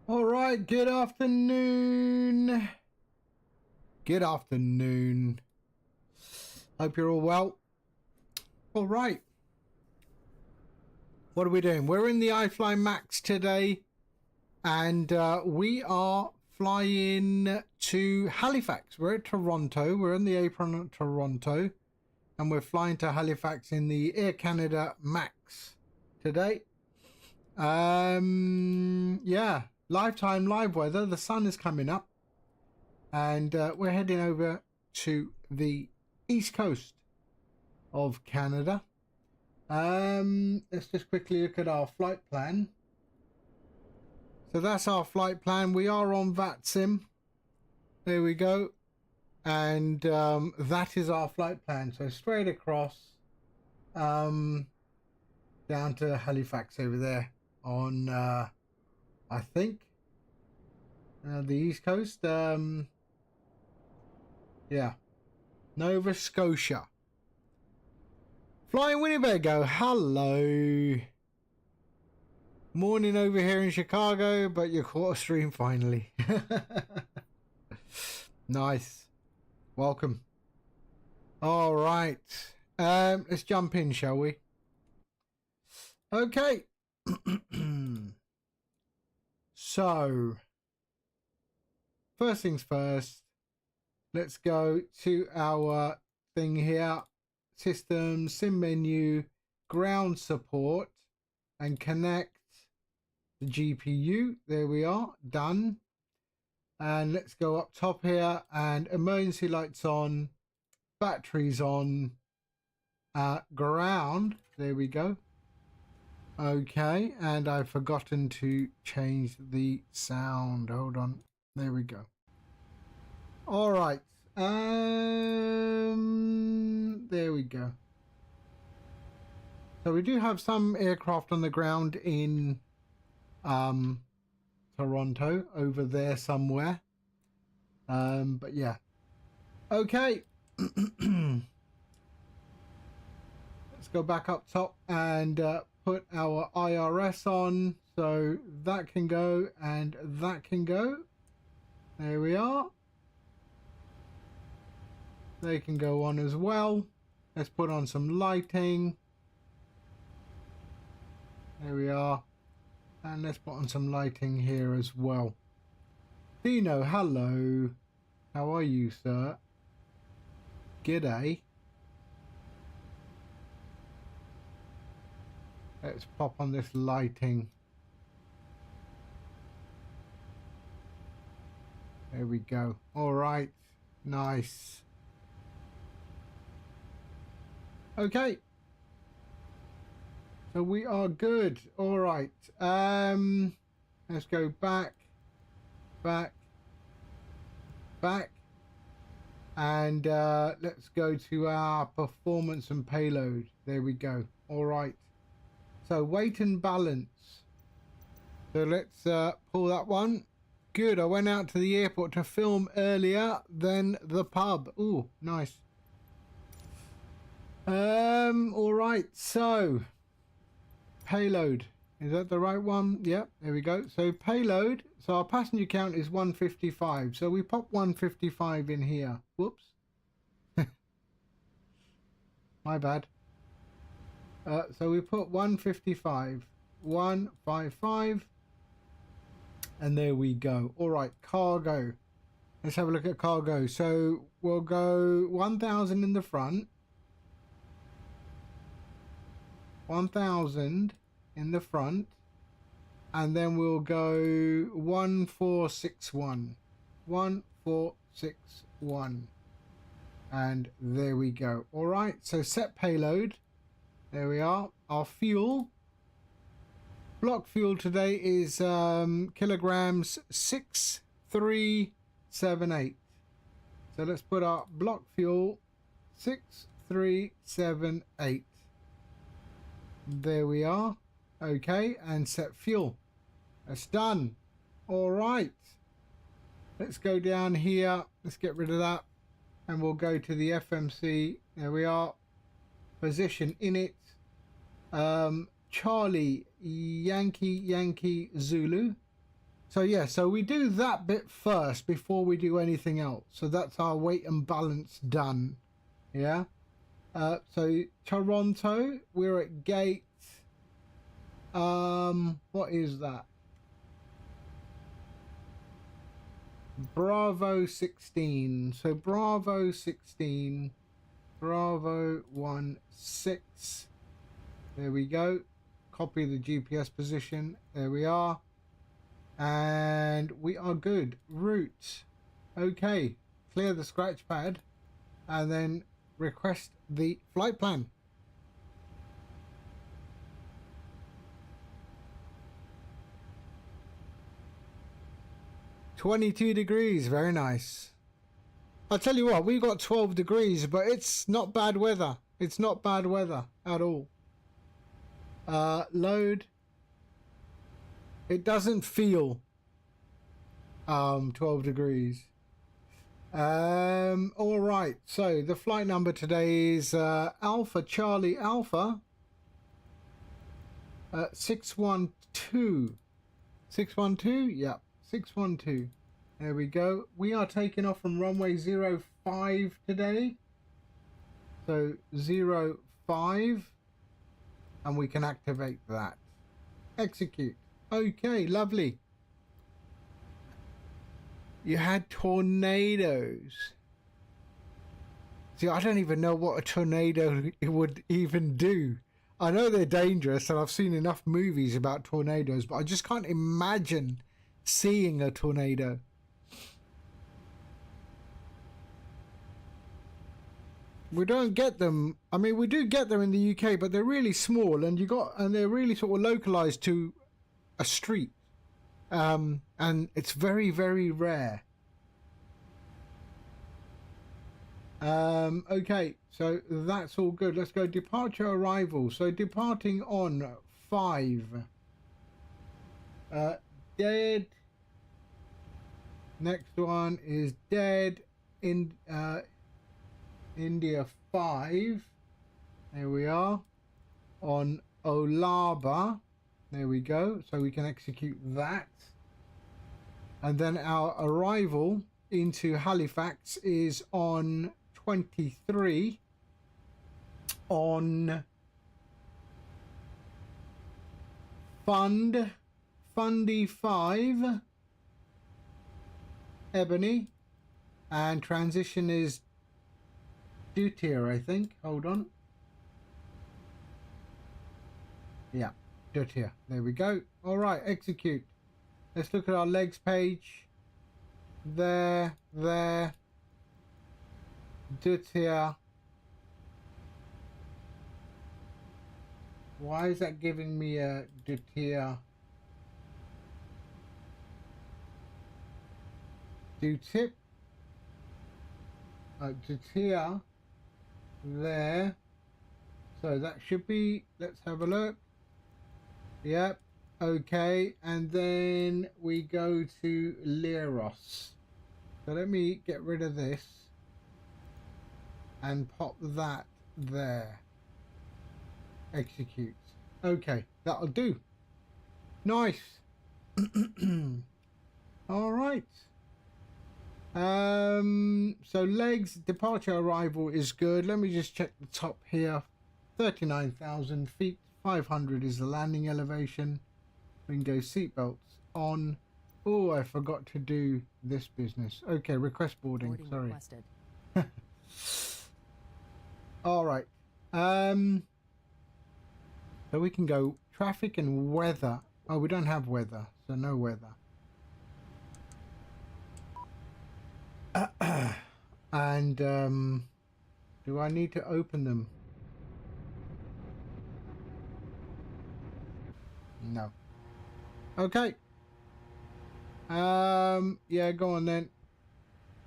All right, good afternoon. Good afternoon. Hope you're all well. All right. What are we doing? We're in the iFly Max today, and we are flying to Halifax. We're at Toronto. We're in the apron at Toronto, and we're flying to Halifax in the Air Canada Max today. Yeah, lifetime live weather. The sun is coming up, and we're heading over to the east coast of Canada. Let's just quickly look at our flight plan. So that's our flight plan. We are on VATSIM. There we go. And that is our flight plan. So straight across down to Halifax over there on I think the east coast. Yeah, Nova Scotia. Flying Winnebago, hello. Morning over here in Chicago, but you caught a stream finally. Nice. Welcome. All right. Let's jump in, shall we? Okay. So, first things first, let's go to our thing here. System, sim menu, ground support, and connect the GPU. There we are, done. And let's go up top here and emergency lights on, batteries on, ground. There we go. Okay, and I've forgotten to change the sound. Hold on. There we go. All right. There we go. So we do have some aircraft on the ground in Toronto over there somewhere. But yeah. Okay. Let's go back up top and put our IRS on, so that can go and that can go. There we are. They can go on as well. Let's put on some lighting. There we are. And let's put on some lighting here as well. Dino, hello. How are you, sir? G'day. Let's pop on this lighting. There we go. All right. Nice. Okay. So we are good. All right. Let's go back, and let's go to our performance and payload. There we go. All right. So weight and balance. So let's pull that one. Good. I went out to the airport to film earlier than the pub. Ooh, nice. All right. So payload. Is that the right one? Yep. There we go. So payload. So our passenger count is 155. So we pop 155 in here. Whoops. My bad. So we put 155, 155, and there we go. All right, cargo. Let's have a look at cargo. So we'll go 1,000 in the front, 1,000 in the front, and then we'll go 1461, 1461, and there we go. All right, so set payload. There we are. Our fuel. Block fuel today is kilograms 6378. So let's put our block fuel 6378. There we are. Okay, and set fuel. That's done. All right. Let's go down here. Let's get rid of that. And we'll go to the FMC. There we are. Position in it. Charlie Yankee Zulu So yeah, so we do that bit first before we do anything else. So that's our weight and balance done. Yeah. So Toronto, we're at gate. What is that? Bravo 16. So Bravo 16, Bravo 16. There we go. Copy the GPS position. There we are. And we are good. Route. Okay. Clear the scratch pad and then request the flight plan. $22. Very nice. I'll tell you what, we've got 12 degrees, but it's not bad weather. It's not bad weather at all. Load. It doesn't feel 12 degrees. All right, so the flight number today is Alpha Charlie Alpha 612. 612? Yep, 612. There we go. We are taking off from runway 05 today. So 05, and we can activate that. Execute. Okay, lovely. You had tornadoes. See, I don't even know what a tornado would even do. I know they're dangerous, and I've seen enough movies about tornadoes, but I just can't imagine seeing a tornado. We don't get them. I mean, we do get them in the UK, but they're really small, and they're really sort of localized to a street. And it's very, very rare. Okay, so that's all good. Let's go departure arrival. So departing on 5. Dead. Next one is dead in India 5. There we are. On Olaba. There we go. So we can execute that. And then our arrival into Halifax is on 23 on Fundy 5 Ebony, and transition is Dutier, I think. Hold on. Yeah, Dutier. There we go. All right, execute. Let's look at our legs page. There. Dutier. Why is that giving me a Dutier? Dutip. Dutier. There. So that should be, let's have a look. Yep. Okay, and then we go to Leros. So let me get rid of this and pop that there. Execute. Okay, that'll do. Nice. All right. So legs, departure arrival is good. Let me just check the top here. 39,000 feet. 500 is the landing elevation. We can go seatbelts on. Oh, I forgot to do this business. Okay, request boarding. Sorry. Requested. All right. So we can go traffic and weather. Oh, we don't have weather, so no weather. And do I need to open them? No. Okay. Yeah, go on then.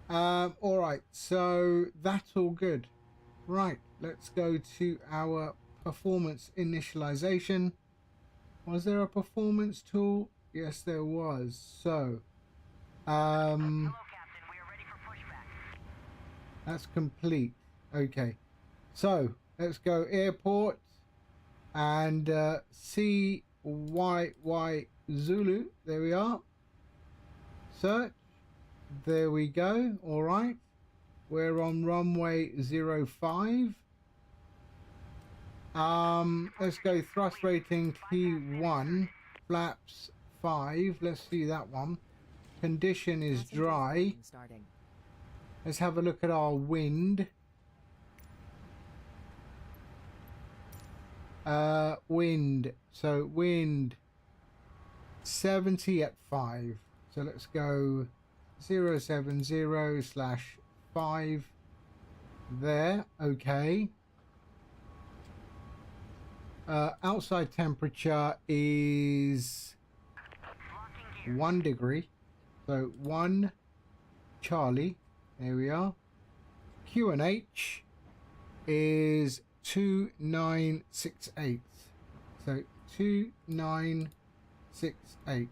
All right, so that's all good. Right, let's go to our performance initialization. Was there a performance tool? Yes, there was. So Hello, Captain. We are ready for pushback. that's complete. Okay, so let's go airport and CYY Zulu. There we are. search. There we go. All right. We're on runway 05. Let's go thrust rating T1, flaps 5. Let's see that one. Condition is dry. Let's have a look at our wind. Wind. So wind 70 at 5. So let's go 070/5 there. Okay. Outside temperature is 1 degree. So 1 Charlie. There we are. QNH is 2968. So 2968.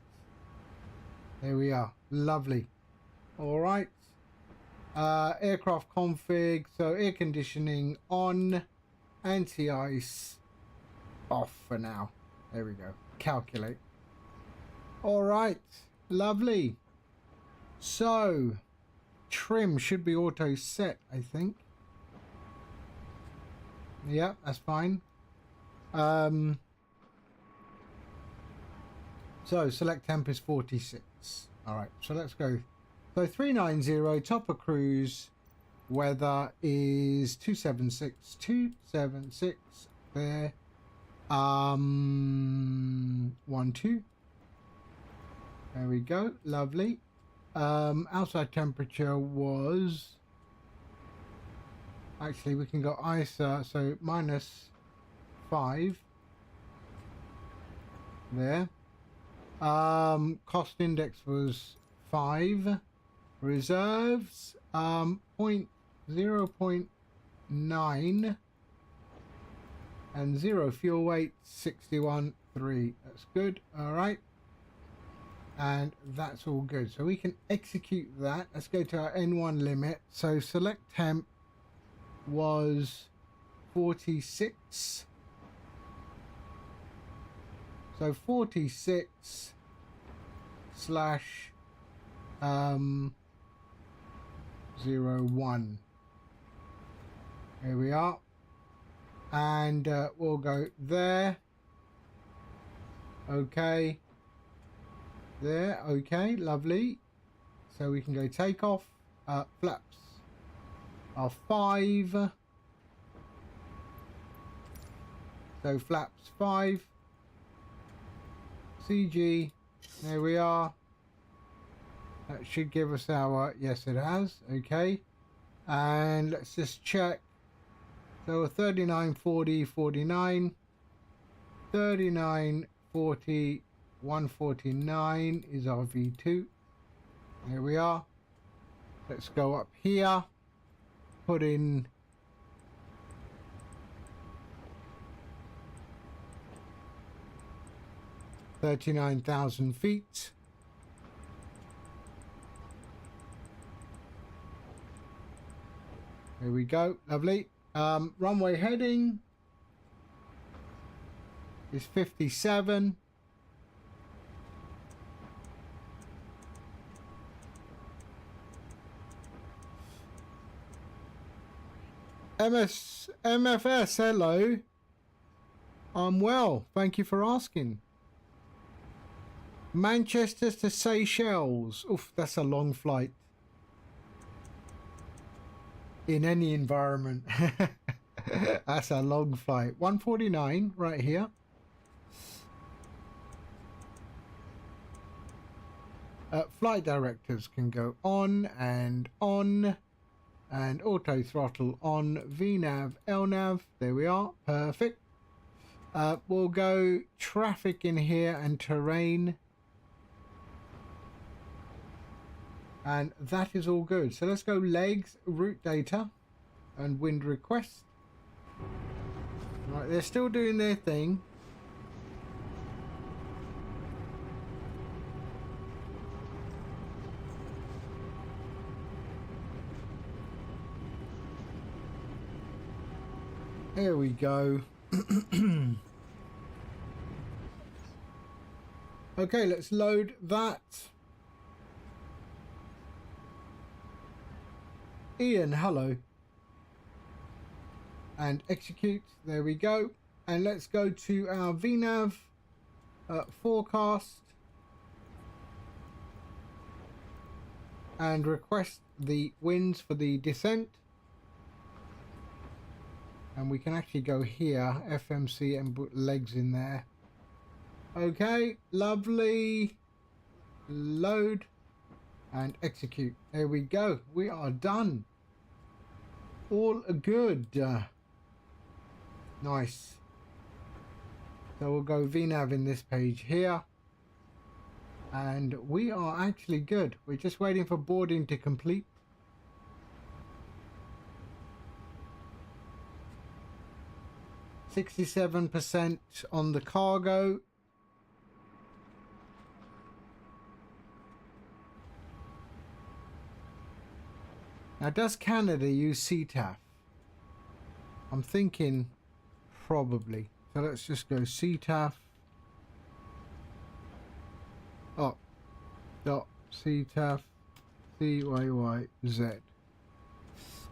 There we are. Lovely. All right. Aircraft config. So air conditioning on. Anti-ice off for now. There we go. Calculate. All right. Lovely. So trim should be auto set, I think. Yeah, that's fine. So select temp is 46. All right, so let's go. So 390 top of cruise, weather is 276 there. 12. There we go. Lovely. Outside temperature was, actually we can go ISA, so -5 there. Cost index was 5. Reserves 0.9 and 0 fuel weight 61.3. That's good. All right, and that's all good, so we can execute that. Let's go to our N1 limit. So select temp was 46. So 46 /01. Here we are, and we'll go there. Okay, there. Okay, lovely. So we can go take off. Flaps are 5. So flaps 5. CG. There we are. That should give us our, yes it has. Okay, and let's just check. So 39.40 49, 39.40 149 is our V2. Here we are. Let's go up here, put in 39,000 feet. Here we go. Lovely. Runway heading is 57. MFS, hello. I'm well. Thank you for asking. Manchester to Seychelles. Oof, that's a long flight. In any environment. That's a long flight. 149 right here. Flight directives can go on, and auto throttle on, VNav, LNav. There we are. Perfect. We'll go traffic in here and terrain. And that is all good. So let's go legs, route data, and wind request. Right, they're still doing their thing. There we go. Okay, let's load that. Ian, hello. And execute. There we go. And let's go to our VNav forecast and request the winds for the descent. And we can actually go here, FMC, and put legs in there. Okay, lovely. Load and execute. There we go. We are done. All good. Nice. So we'll go VNav in this page here. And we are actually good. We're just waiting for boarding to complete. %67 on the cargo. Now, does Canada use CTAF? I'm thinking probably. So let's just go CTAF. Oh, dot CTAF CYYZ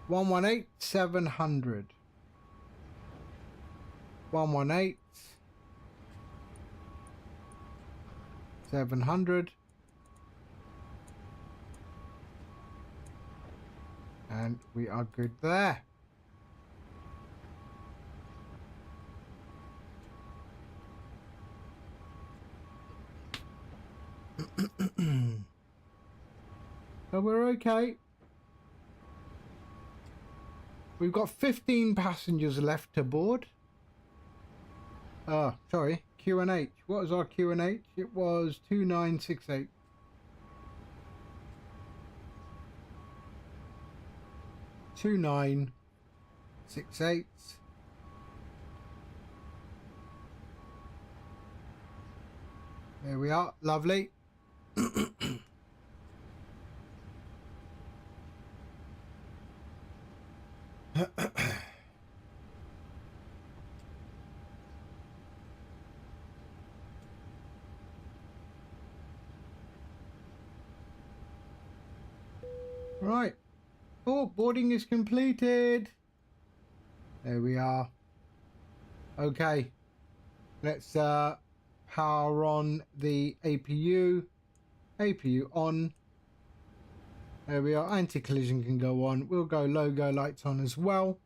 118,700. 118,700. And we are good there. So we're okay. We've got 15 passengers left to board. Sorry, Q&H. What was our Q&H? It was 2968. There we are. Lovely. Right. Oh, boarding is completed. There we are. Okay. Let's power on the APU. APU on. There we are. Anti-collision can go on. We'll go logo lights on as well.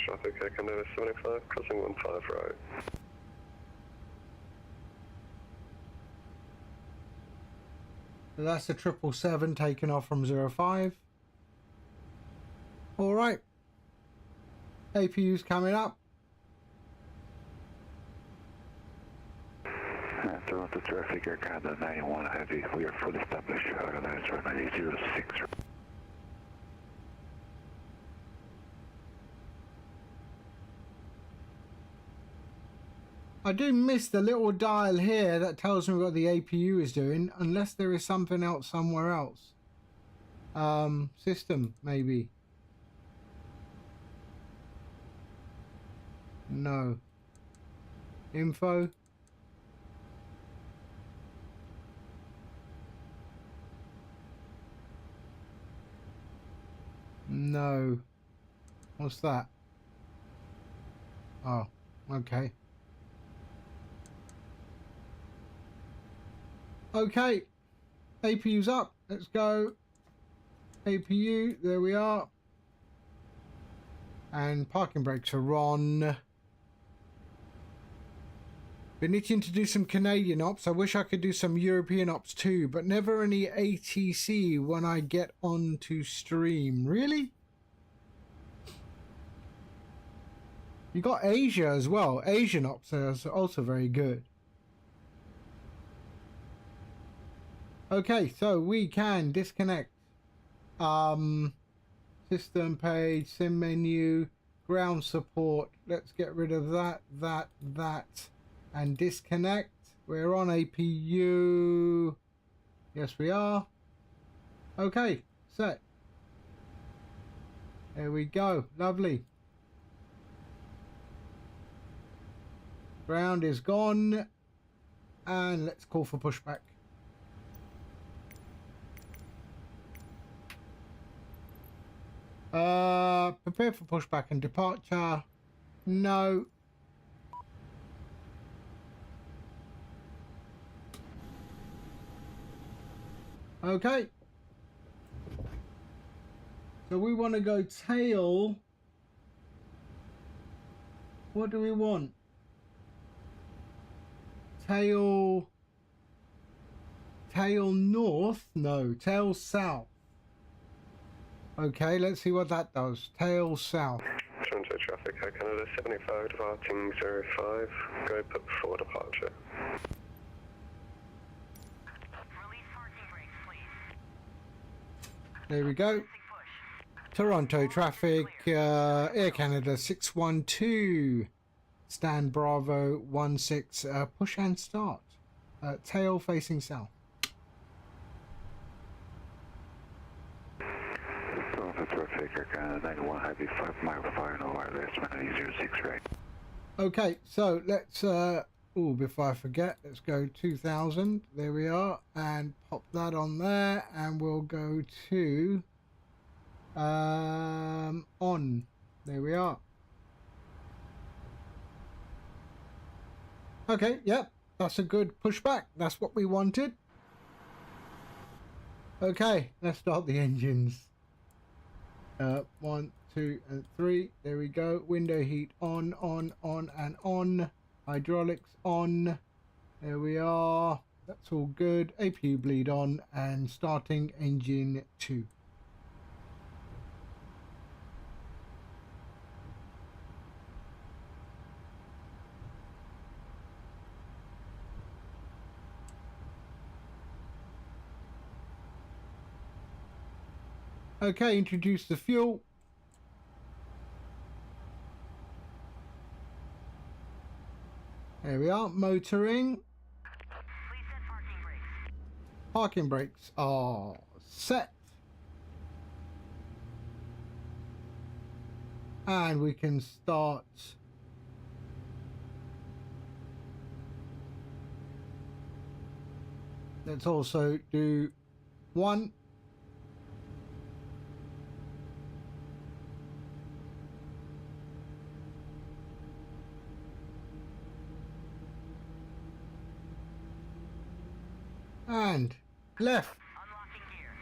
Traffic, Canada 75, crossing 15 right. So that's the 777 taking off from 05. All right. APU's coming up. Toronto traffic, Air Canada 91 Heavy. We are fully established. That's runway 06. I do miss the little dial here that tells me what the APU is doing, unless there is something else somewhere else. System, maybe. No. Info. No. What's that? Oh, okay. Okay, APU's up. Let's go. APU, there we are. And parking brakes are on. Been itching to do some Canadian ops. I wish I could do some European ops too, but never any ATC when I get onto stream. Really? You got Asia as well. Asian ops is also very good. Okay, so we can disconnect system page, sim menu, ground support. Let's get rid of that, and disconnect. We're on APU. Yes, we are. Okay, set. There we go. Lovely. Ground is gone. And let's call for pushback. Prepare for pushback and departure. No. Okay. So we want to go tail. What do we want? Tail north? No, tail south. Okay, let's see what that does. Tail south. Toronto traffic, Air Canada 75, departing 05. Go put before departure. Release parking brakes, please. There we go. Big push. Toronto traffic, Air Canada 612. Stand Bravo 16, push and start. Tail facing south. Toronto traffic, Air Canada 91 Heavy 5 mile fire, no wireless, runway 06 right. Okay, so let's, before I forget, let's go 2000. There we are. And pop that on there. And we'll go to, on. There we are. Okay, yep, that's a good pushback. That's what we wanted. Okay, let's start the engines. 1, 2, and 3. There we go. Window heat on, and on. Hydraulics on. There we are. That's all good. APU bleed on, and starting engine 2. Okay, introduce the fuel. There we are, motoring. Please set parking brakes. Parking brakes are set. And we can start. Let's also do 1. And left. Unlocking gear.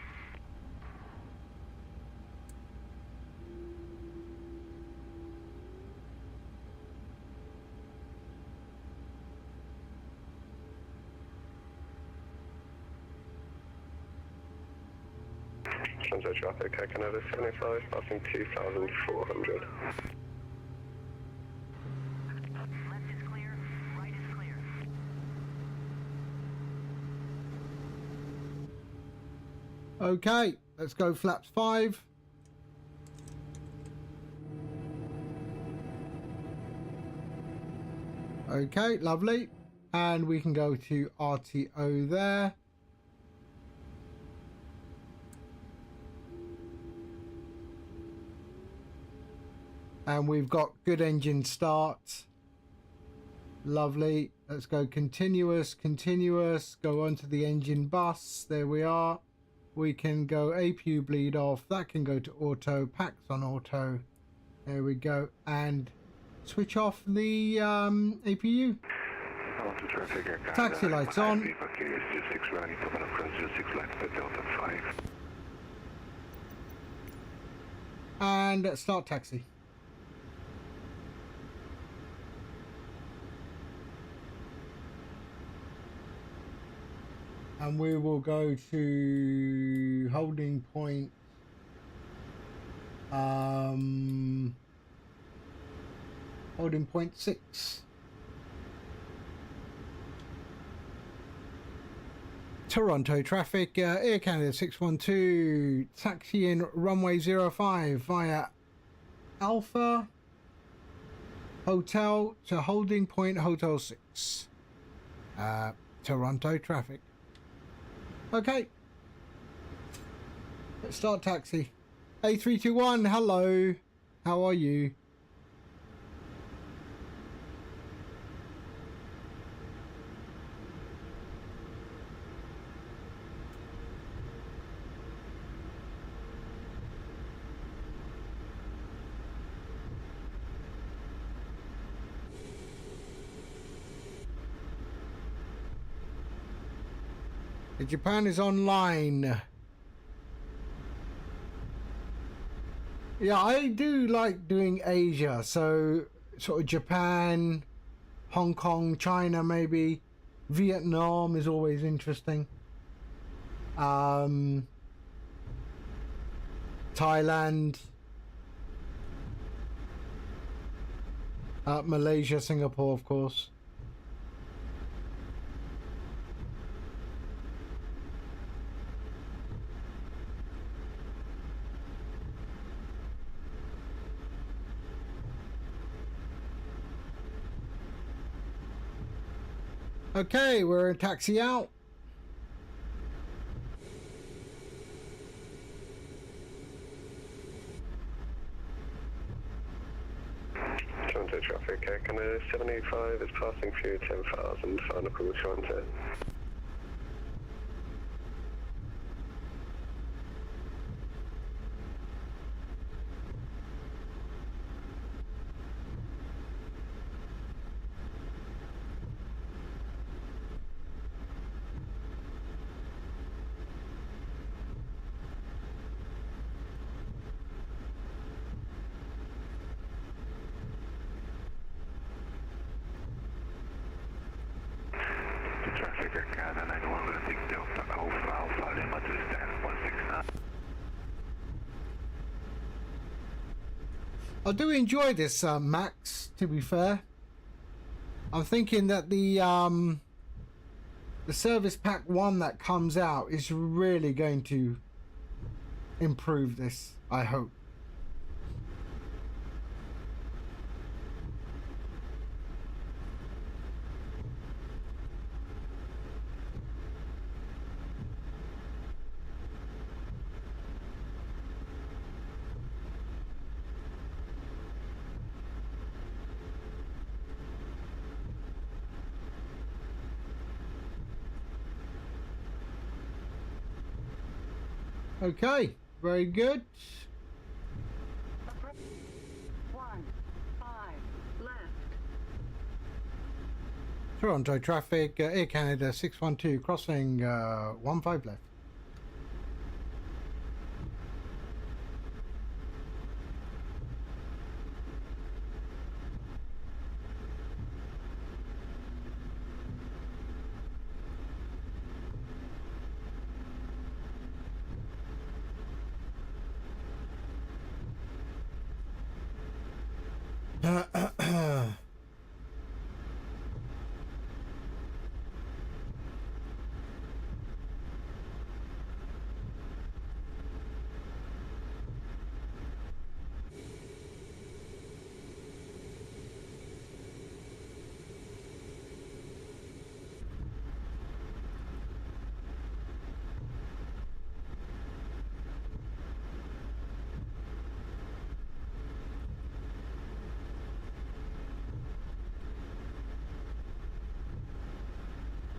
Toronto traffic, Air Canada 75, passing 2,400. Left is clear. Right is clear. Okay, let's go flaps 5. Okay, lovely. And we can go to RTO there. And we've got good engine start. Lovely. Let's go continuous, go onto the engine bus. There we are. We can go APU bleed off. That can go to auto, packs on auto. There we go. And switch off the APU. Toronto traffic, Air Canada Taxi lights on. 06 right, coming across 06 line for Delta 5. And start taxi. And we will go to holding point holding point 6. Toronto traffic, Air Canada 612, taxi in runway 05 via Alpha Hotel to holding point Hotel 6. Toronto traffic. Okay. Let's start taxi. A321, hello. How are you? Japan is online. Yeah, I do like doing Asia, so sort of Japan, Hong Kong, China, maybe Vietnam is always interesting. Thailand, Malaysia, Singapore, of course. Okay, we're in taxi out. Toronto traffic, Air Canada 785 is passing through 10,000, final call Toronto. Traffic Air Canada 9106 Delta Alpha Lima to stand 169. I do enjoy this, Max, to be fair. I'm thinking that the service pack 1 that comes out is really going to improve this, I hope. Okay, very good. 1, 5, left. Toronto traffic, Air Canada 612 crossing 15 left.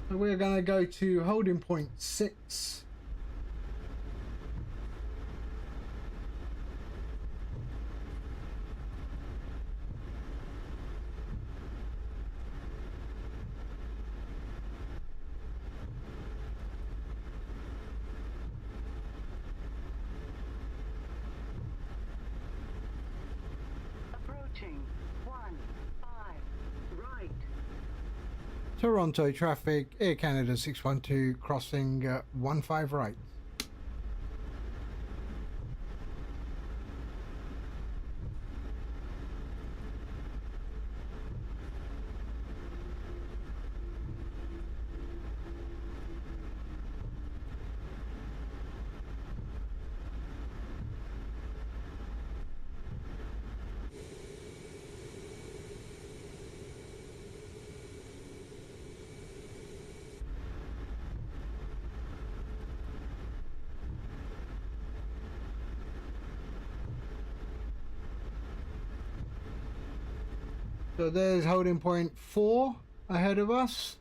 We're going to go to holding point 6. Approaching 1, 5, right. Toronto traffic, Air Canada 612 crossing 15 right. So there's holding point 4 ahead of us.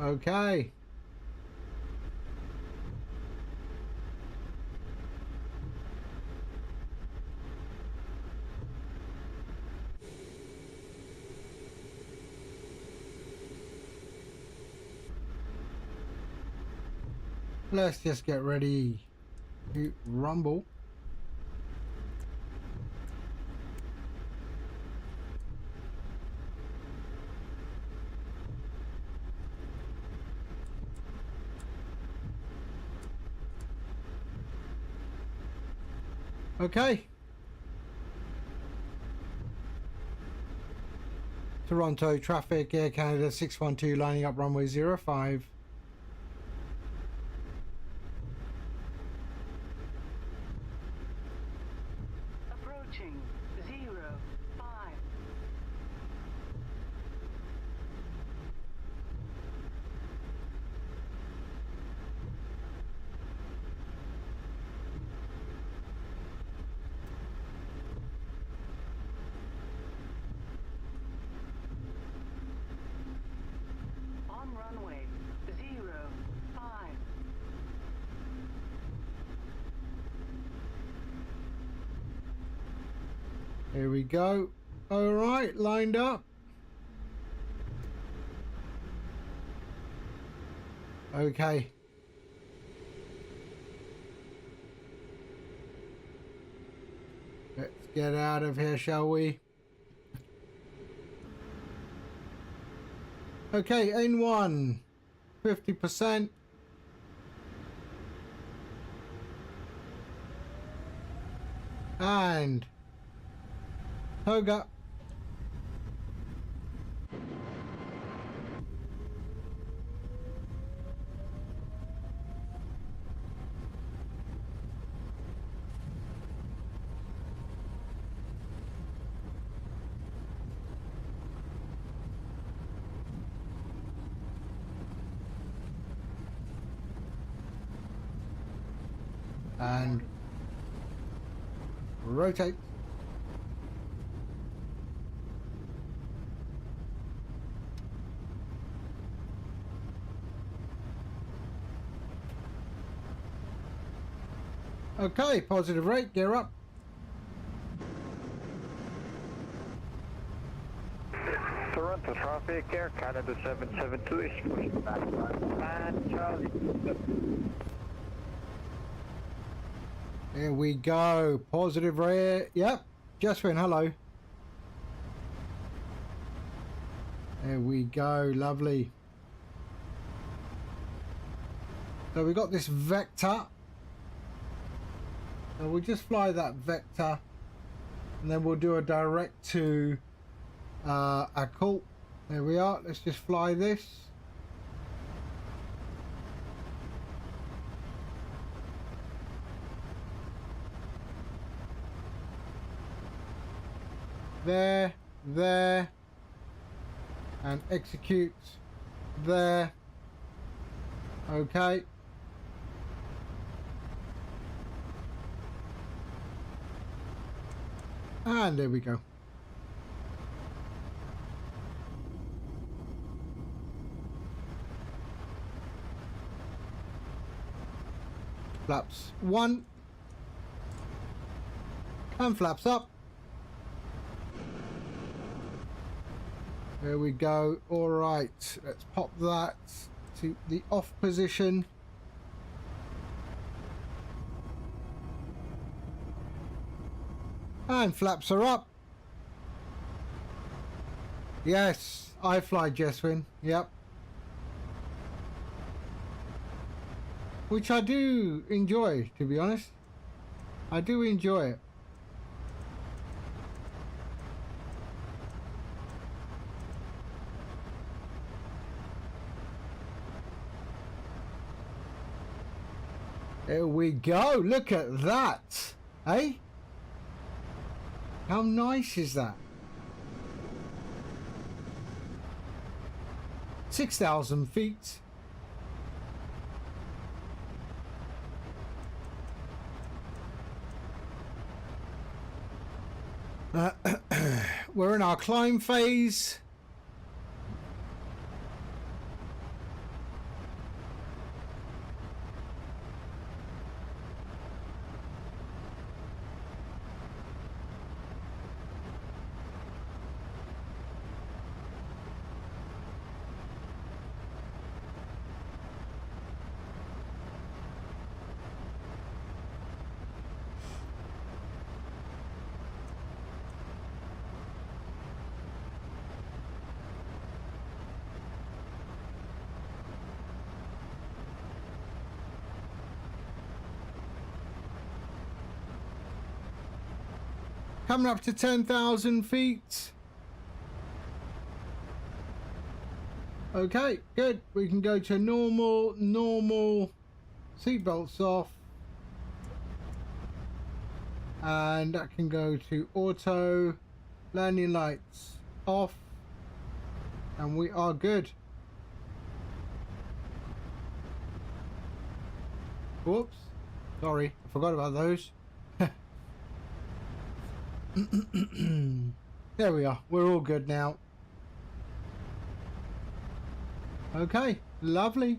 Okay. Let's just get ready to rumble. Okay. Toronto traffic, Air Canada 612 lining up runway 05. Approaching 05. On runway 05. Here we go. All right, lined up. Okay. Let's get out of here, shall we? Okay, N1, 50%. And Toga. And rotate. Okay, positive rate, gear up. Toronto traffic, Air Canada 772 is pushing back and Charlie. Here we go, positive rate. Yep, Josephine, hello. There we go, lovely. So we got this vector. So we'll just fly that vector and then we'll do a direct to a call. There we are. Let's just fly this. There, and execute there. Okay. And there we go. Flaps 1 and flaps up. There we go. All right, let's pop that to the off position. And flaps are up. Yes. iFly Jeswin, yep. Which I do enjoy, to be honest. I do enjoy it. Here we go. Look at that. Eh? How nice is that? 6,000 feet. We're in our climb phase. Coming up to 10,000 feet. Okay, good. We can go to normal, seatbelts off. And that can go to auto, landing lights off. And we are good. Whoops. Sorry, I forgot about those. There we are. We're all good now. Okay, lovely.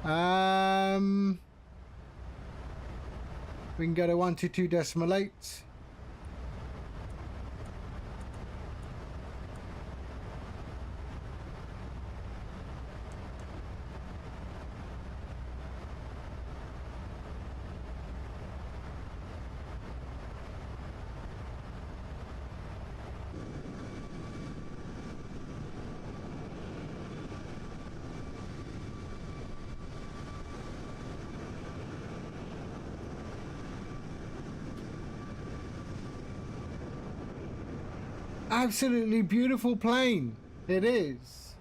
We can go to 122.8. Absolutely beautiful plane. It is.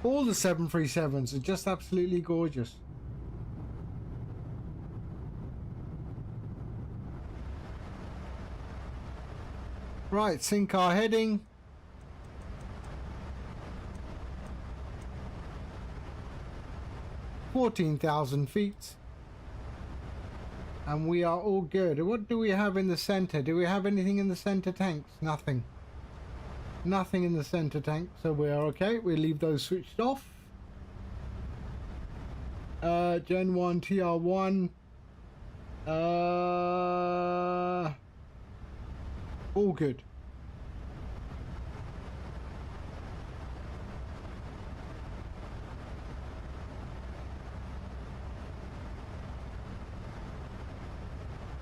All the 737s are just absolutely gorgeous. Right, sync our heading. $14,000 feet. And we are all good. What do we have in the center? Do we have anything in the center tanks? Nothing. Nothing in the center tank, so we are okay. We leave those switched off. Gen 1 TR1. All good.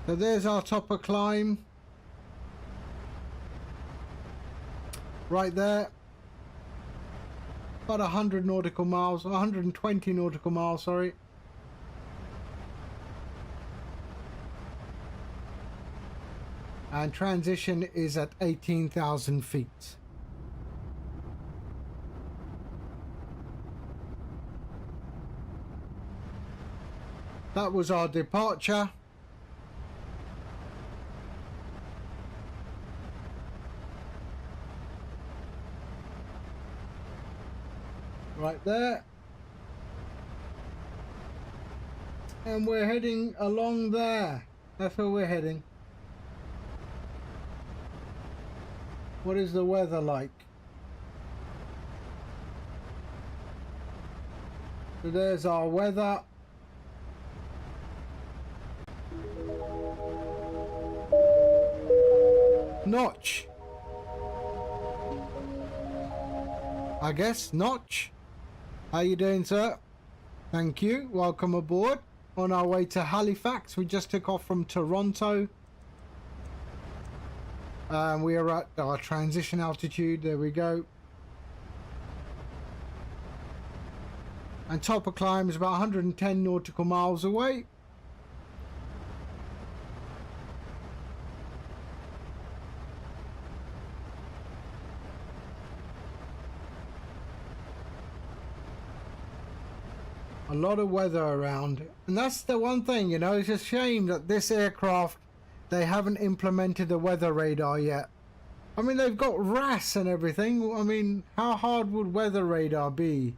So there's our topper climb. Right there. About 100 nautical miles, 120 nautical miles, sorry. And transition is at 18,000 feet. That was our departure. Right there. And we're heading along there. That's where we're heading. What is the weather like? So there's our weather. Notch. I guess Notch. How you doing, sir? Thank you. Welcome aboard. On our way to Halifax. We just took off from Toronto. We are at our transition altitude. There we go. And top of climb is about 110 nautical miles away. A lot of weather around, and that's the one thing, you know, it's a shame that this aircraft, they haven't implemented the weather radar yet. I mean, they've got RAS and everything. I mean, how hard would weather radar be?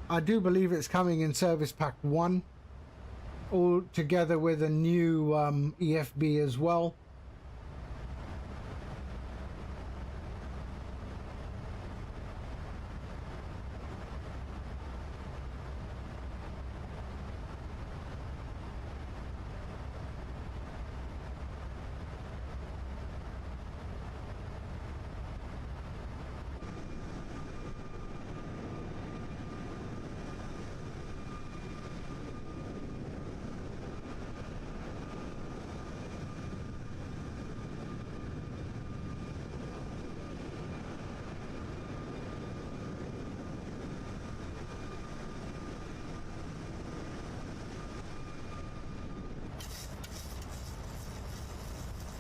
I do believe it's coming in Service Pack 1, all together with a new EFB as well.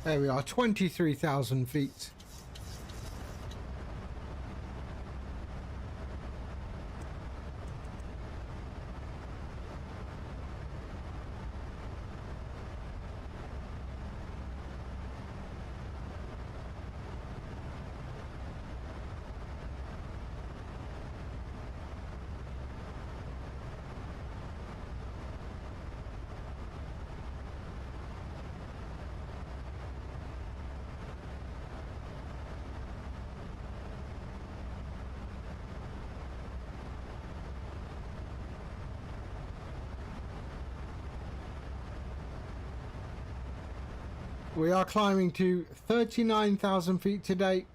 There we are, 23,000 feet. We are climbing to 39,000 feet today.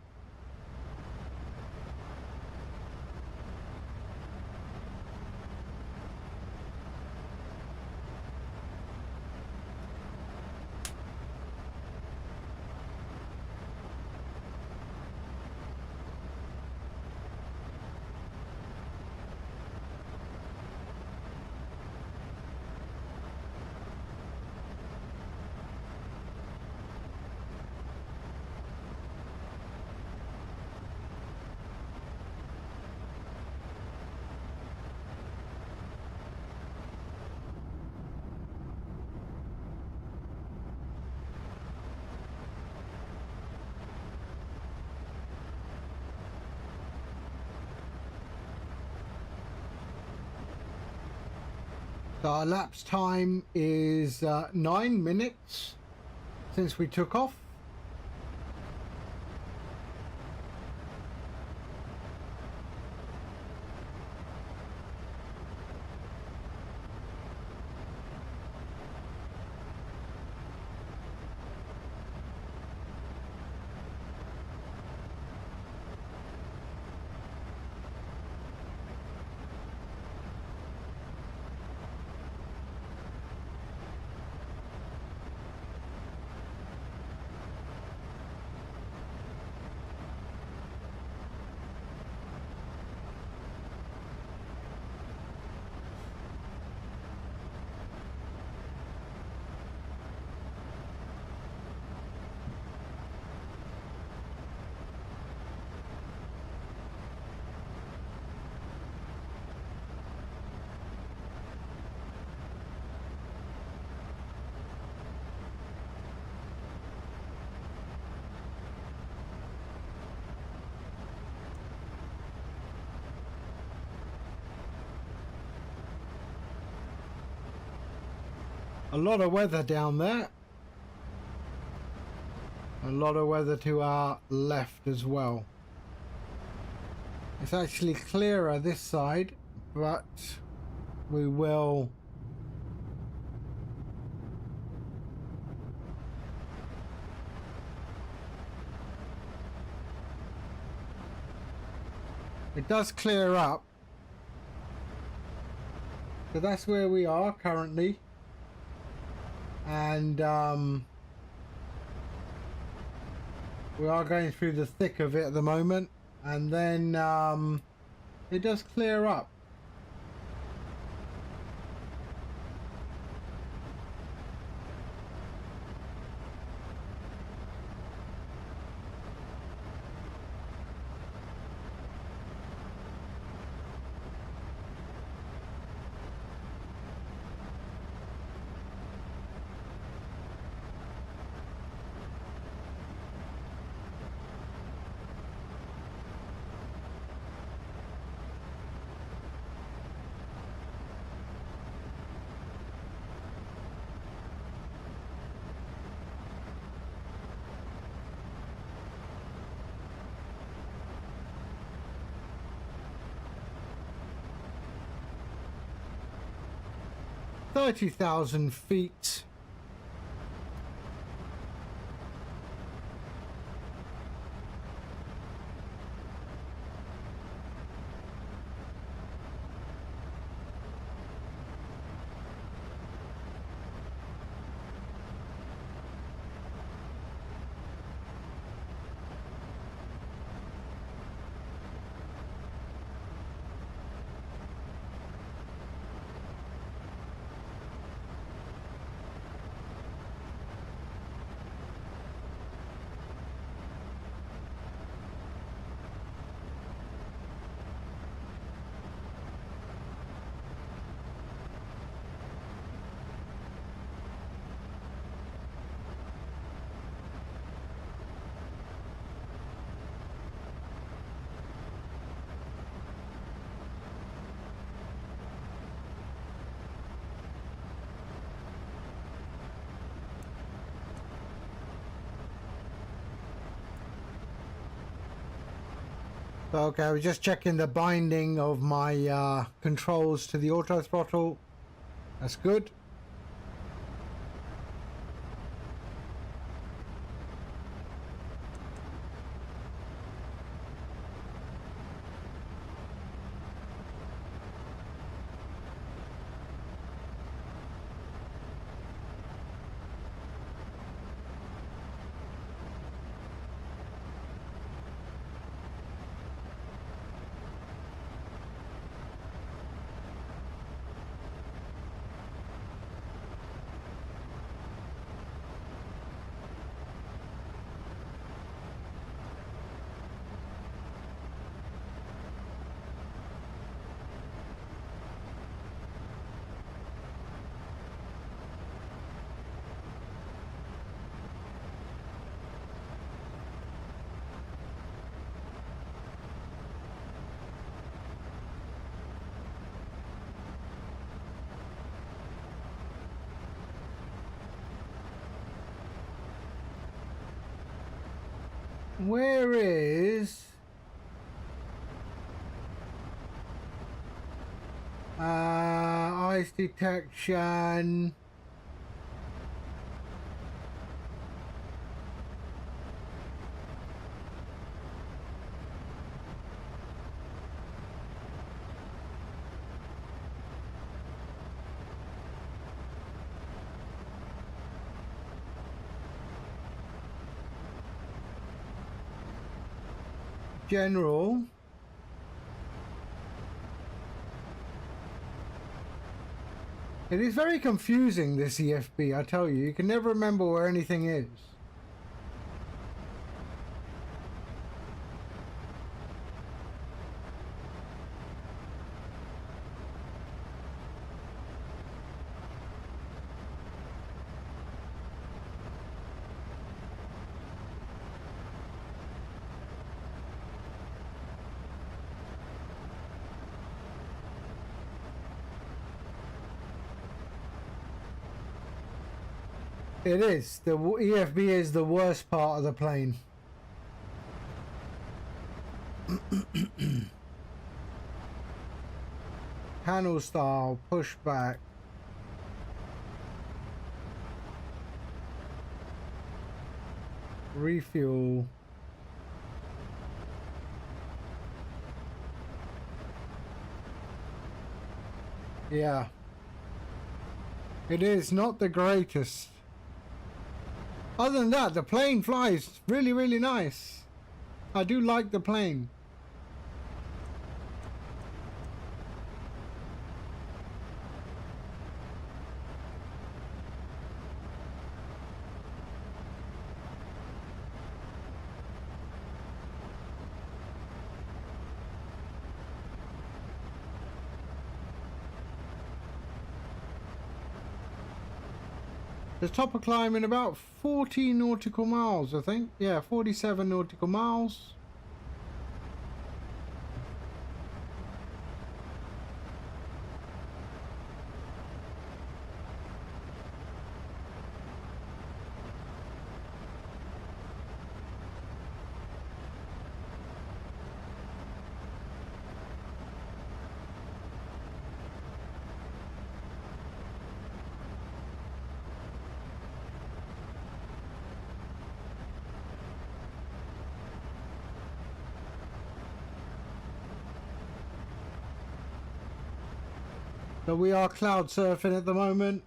So our lapse time is 9 minutes since we took off. A lot of weather down there. A lot of weather to our left as well. It's actually clearer this side, but we will it does clear up. So that's where we are currently. And We are going through the thick of it at the moment, and then it does clear up. $30,000 feet. Okay, I was just checking the binding of my controls to the auto throttle. That's good. Where is ice detection? General. It is very confusing, this EFB, I tell you. You can never remember where anything is. It is. The EFB is the worst part of the plane. Panel style, pushback. Refuel. Yeah. It is not the greatest. Other than that, the plane flies really, really nice. I do like the plane. The top of climbing about 40 nautical miles, I think. Yeah, 47 nautical miles. So we are cloud surfing at the moment.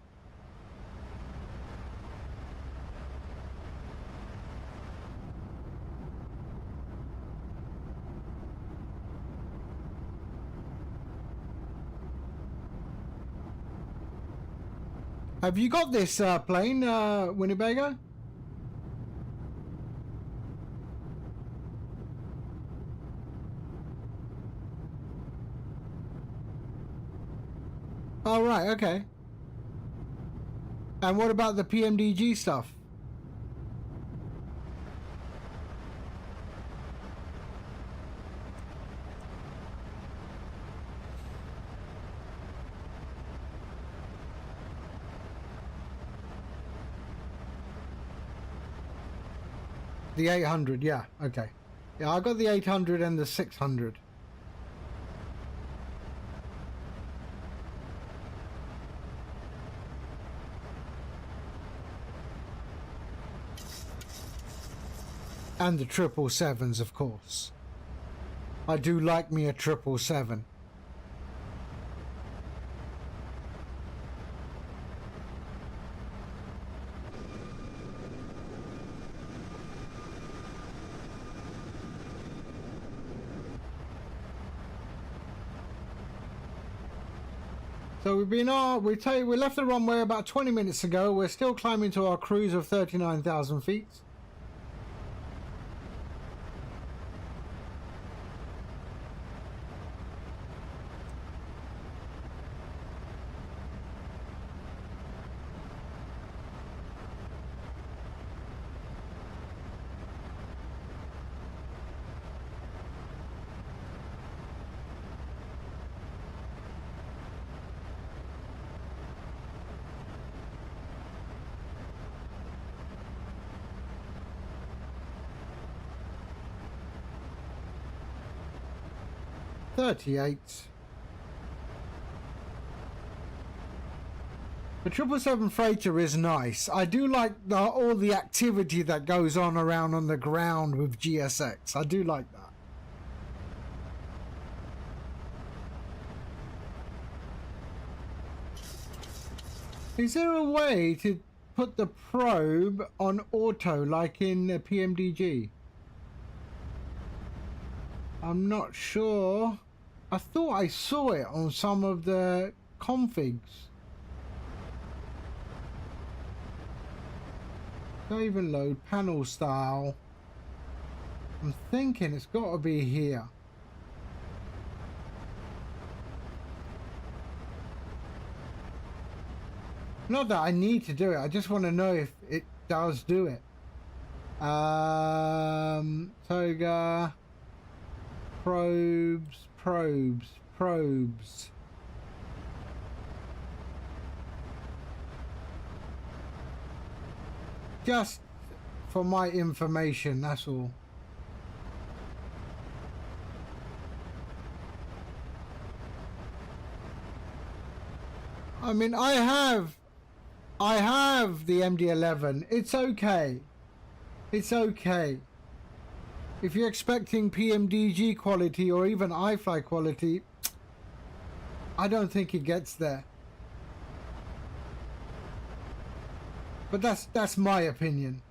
Have you got this plane, Winnebago? Oh, right, okay. And what about the PMDG stuff? The 800, yeah, okay. Yeah, I got the 800 and the 600. And the 777s, of course. I do like me a 777. So we've been we left the runway about 20 minutes ago. We're still climbing to our cruise of 39,000 feet. The 777 freighter is nice. I do like all the activity that goes on around on the ground with GSX. I do like that. Is there a way to put the probe on auto like in PMDG? I'm not sure. I thought I saw it on some of the configs. Save and load, panel style. I'm thinking it's got to be here. Not that I need to do it, I just want to know if it does do it. Toga. Probes. Just for my information, that's all. I mean, I have the MD-11. It's okay. It's okay. If you're expecting PMDG quality or even iFly quality, I don't think it gets there. But that's my opinion.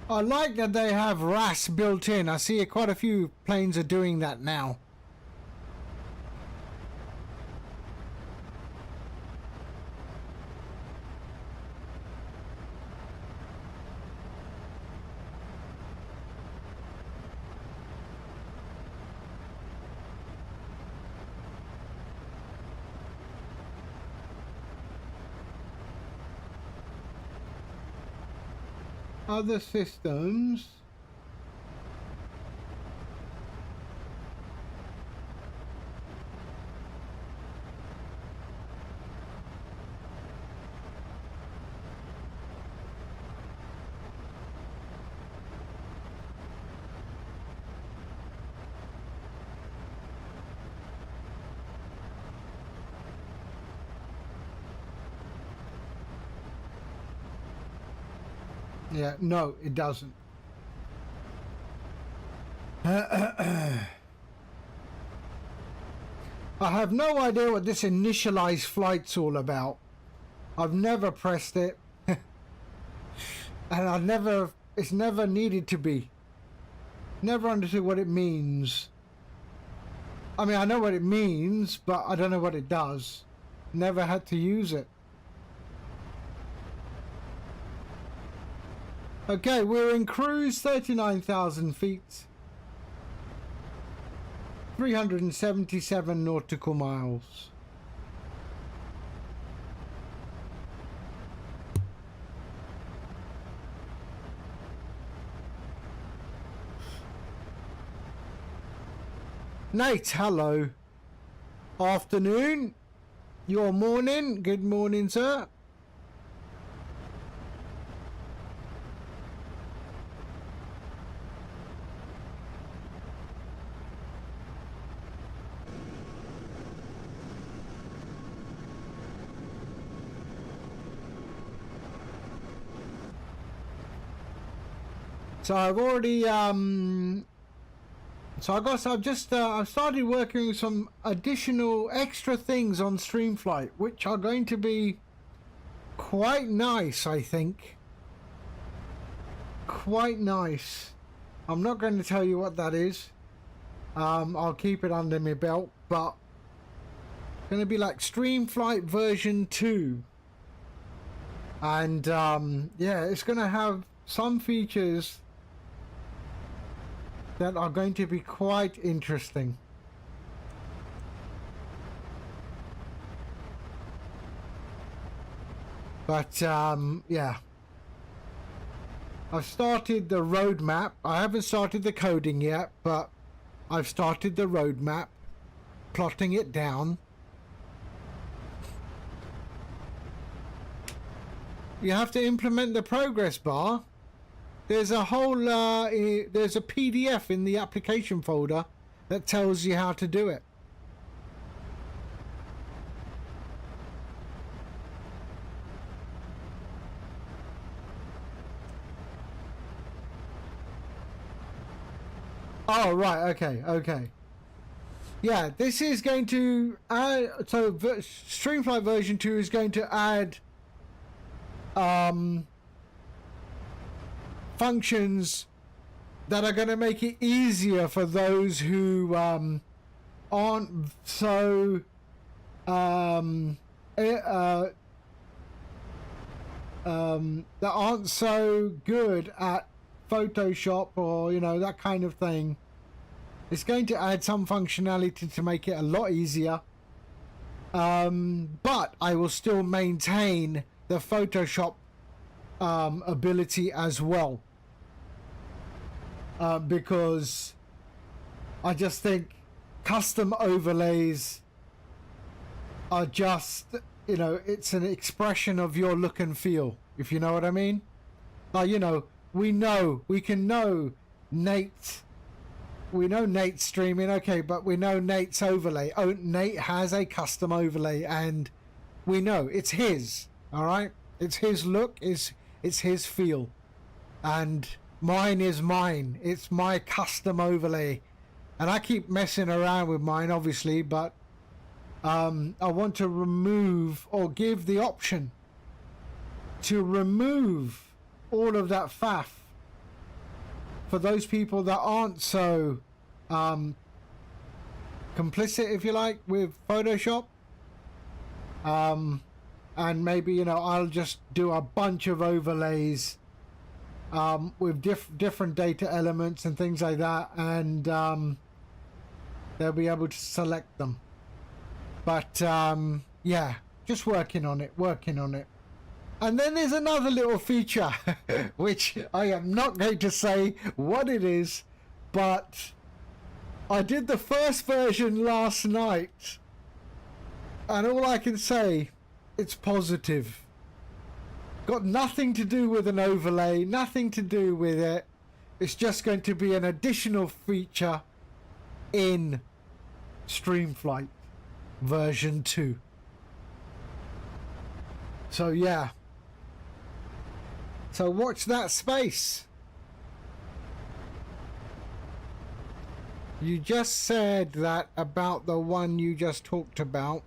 I like that they have RAS built in. I see quite a few planes are doing that now. Other systems. Yeah, no, it doesn't. I have no idea what this initialize flight's all about. I've never pressed it. And it's never needed to be. Never understood what it means. I mean, I know what it means, but I don't know what it does. Never had to use it. Okay, we're in cruise, 39,000 feet. 377 nautical miles. Nate, hello. Afternoon. Your morning. Good morning, sir. So I've already I've started working with some additional extra things on Streamflight, which are going to be quite nice, I think. Quite nice. I'm not going to tell you what that is. I'll keep it under my belt, but it's going to be like Streamflight version 2. And yeah, it's going to have some features that are going to be quite interesting. But yeah, I've started the roadmap. I haven't started the coding yet, but I've started the roadmap, plotting it down. You have to implement the progress bar. There's a whole there's a PDF in the application folder that tells you how to do it. Oh right, okay. Yeah, this is going to add, so Streamflight version 2 is going to add functions that are going to make it easier for those who aren't so that aren't so good at Photoshop or, you know, that kind of thing. It's going to add some functionality to make it a lot easier, but I will still maintain the Photoshop ability as well, because I just think custom overlays are just, you know, it's an expression of your look and feel, if you know what I mean. Like, you know, we know Nate's streaming, okay, but we know Nate's overlay. Oh, Nate has a custom overlay, and we know it's his. All right, it's his look, it's his feel, and mine is mine. It's my custom overlay, and I keep messing around with mine, obviously, but I want to remove, or give the option to remove all of that faff for those people that aren't so complicit, if you like, with Photoshop. And maybe, you know, I'll just do a bunch of overlays with different data elements and things like that, and they'll be able to select them. But yeah, just working on it. And then there's another little feature which I am not going to say what it is, but I did the first version last night, and all I can say, it's positive. Got nothing to do with an overlay, nothing to do with it. It's just going to be an additional feature in Streamflight version 2. So yeah. So watch that space. You just said that about the one you just talked about.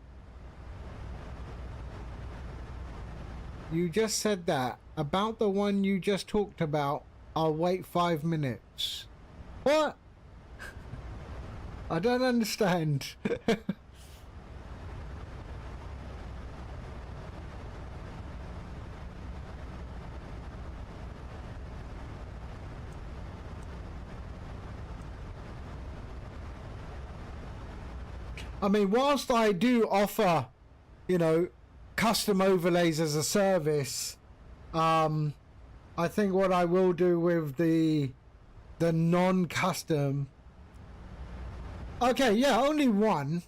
You just said that about the one you just talked about. I'll wait 5 minutes. What? I don't understand. I mean, whilst I do offer, you know, custom overlays as a service, I think what I will do with the non-custom. Okay, yeah, only one.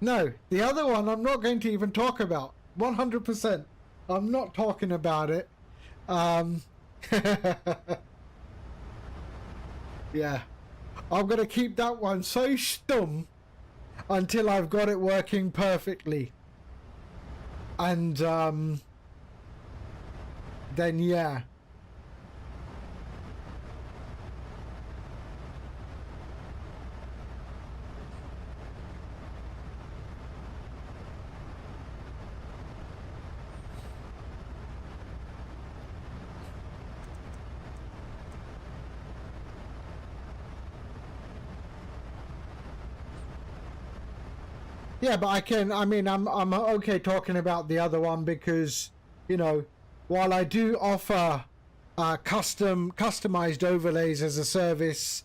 No, the other one I'm not going to even talk about. 100%. I'm not talking about it. Yeah, I'm going to keep that one so stum until I've got it working perfectly. And then yeah. Yeah, but I'm okay talking about the other one because, you know, while I do offer customized overlays as a service,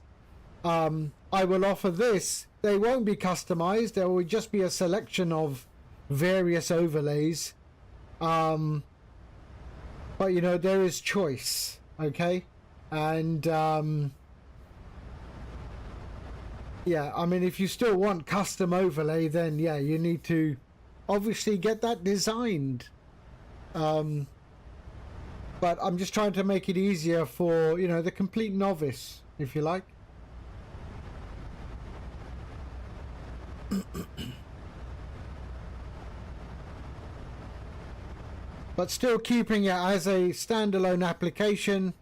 I will offer this. They won't be customized. There will just be a selection of various overlays. But, you know, there is choice, okay? And yeah, I mean, if you still want custom overlay, then yeah, you need to obviously get that designed. But I'm just trying to make it easier for, you know, the complete novice, if you like. But still keeping it as a standalone application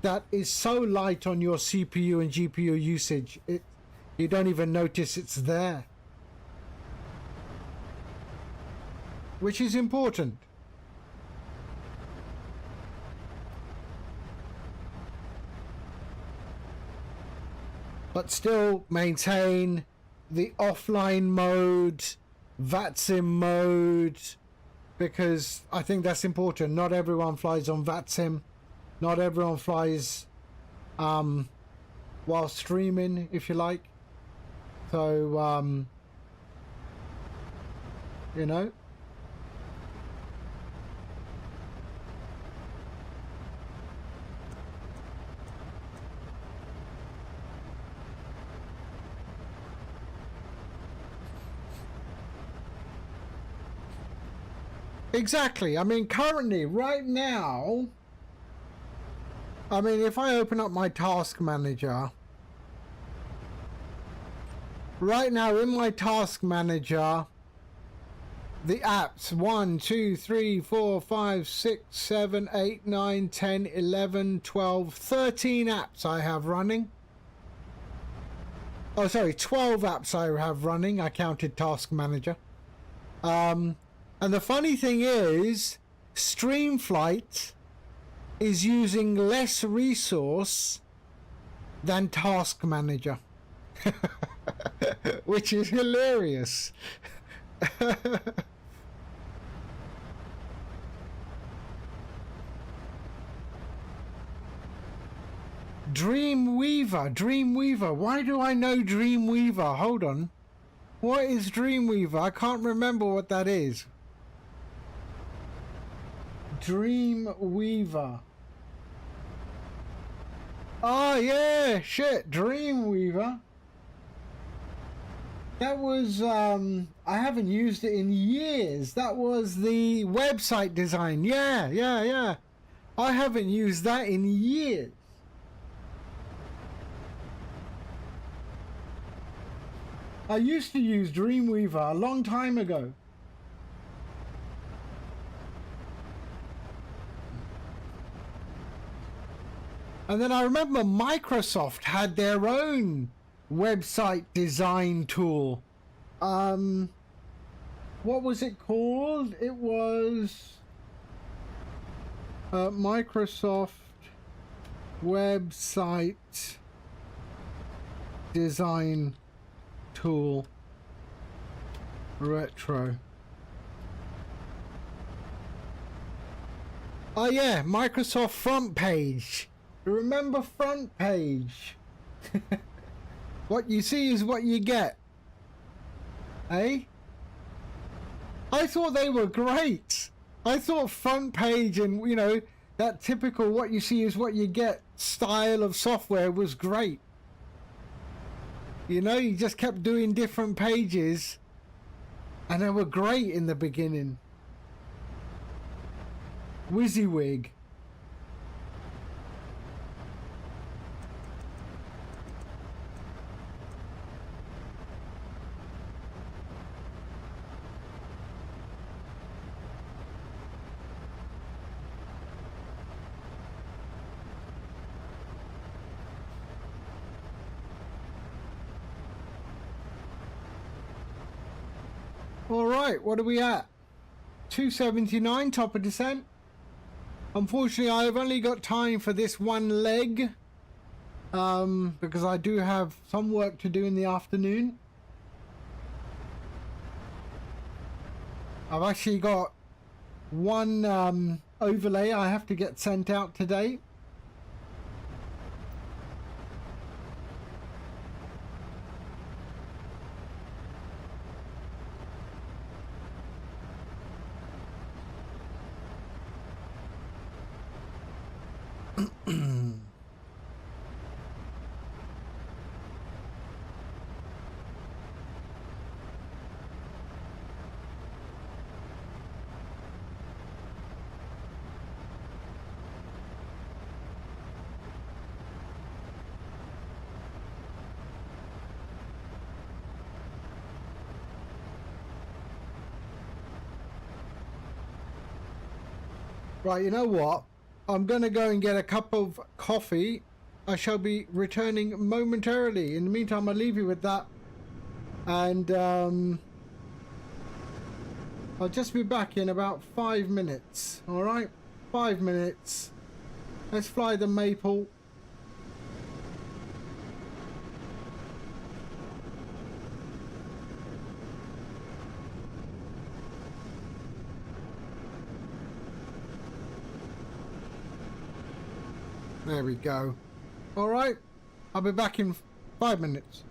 that is so light on your CPU and GPU usage. You don't even notice it's there. Which is important. But still maintain the offline mode, VATSIM mode, because I think that's important. Not everyone flies on VATSIM. Not everyone flies while streaming, if you like. So, you know. Exactly. I mean, currently, right now, I mean, if I open up my task manager, right now in my task manager, the apps 1, 2, 3, 4, 5, 6, 7, 8, 9, 10, 11, 12, 13 apps I have running. Oh, sorry, 12 apps I have running. I counted task manager. And the funny thing is, Streamflight is using less resource than Task Manager, which is hilarious. Dreamweaver. Why do I know Dreamweaver? Hold on. What is Dreamweaver? I can't remember what that is. Dreamweaver. Oh yeah, shit, Dreamweaver. That was, I haven't used it in years. That was the website design. Yeah. I haven't used that in years. I used to use Dreamweaver a long time ago. And then I remember Microsoft had their own website design tool. What was it called? It was Microsoft website design tool retro. Oh yeah, Microsoft Front Page. Remember Front Page? What you see is what you get. Eh? I thought they were great. I thought Front Page and, you know, that typical what you see is what you get style of software was great. You know, you just kept doing different pages and they were great in the beginning. WYSIWYG. All right, what are we at? 279, top of descent. Unfortunately, I've only got time for this one leg because I do have some work to do in the afternoon. I've actually got one overlay I have to get sent out today. Right, you know what? I'm going to go and get a cup of coffee. I shall be returning momentarily. In the meantime, I'll leave you with that. And I'll just be back in about 5 minutes. All right? 5 minutes. Let's fly the Maple. There we go. All right. I'll be back in 5 minutes.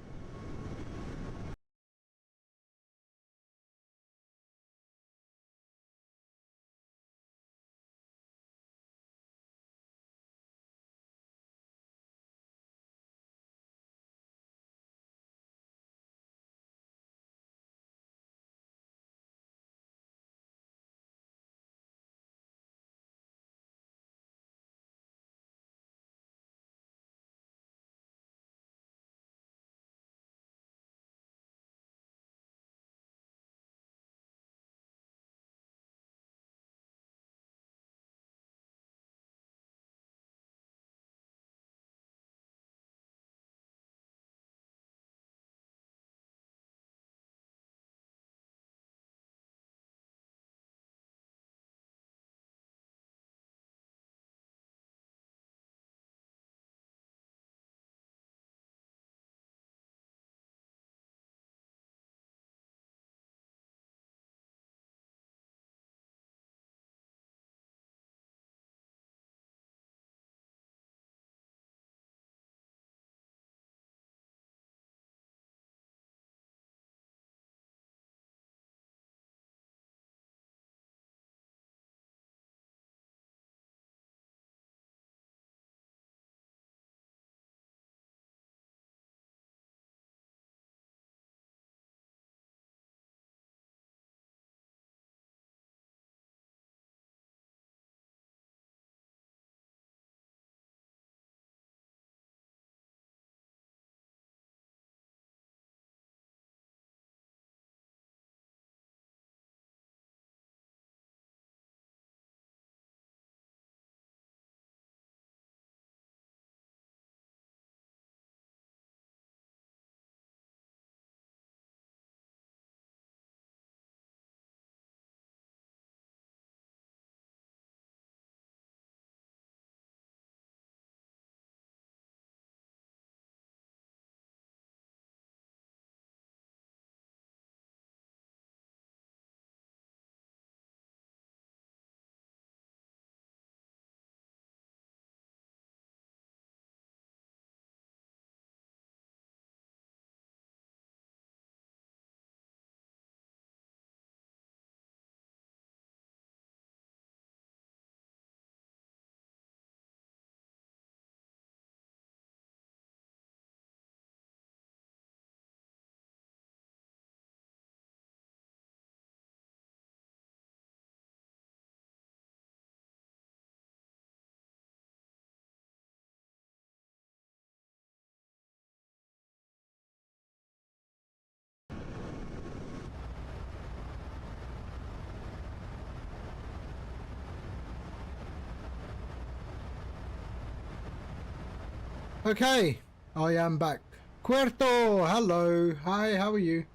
Okay, I am back. Puerto, hello. Hi, how are you?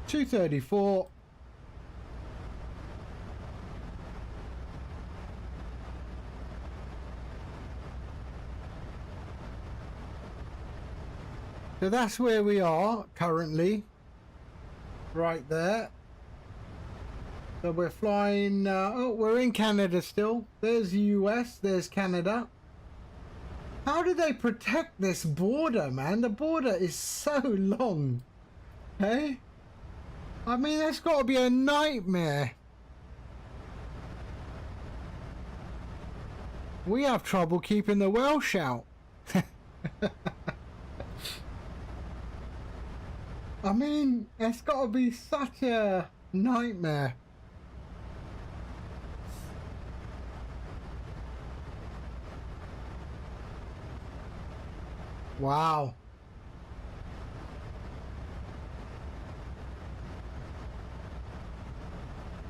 $234. So that's where we are currently. Right there. So we're flying, oh, we're in Canada still. There's the US, there's Canada. How do they protect this border, man? The border is so long. Hey? I mean, that's got to be a nightmare. We have trouble keeping the Welsh out. I mean, it's got to be such a nightmare. Wow.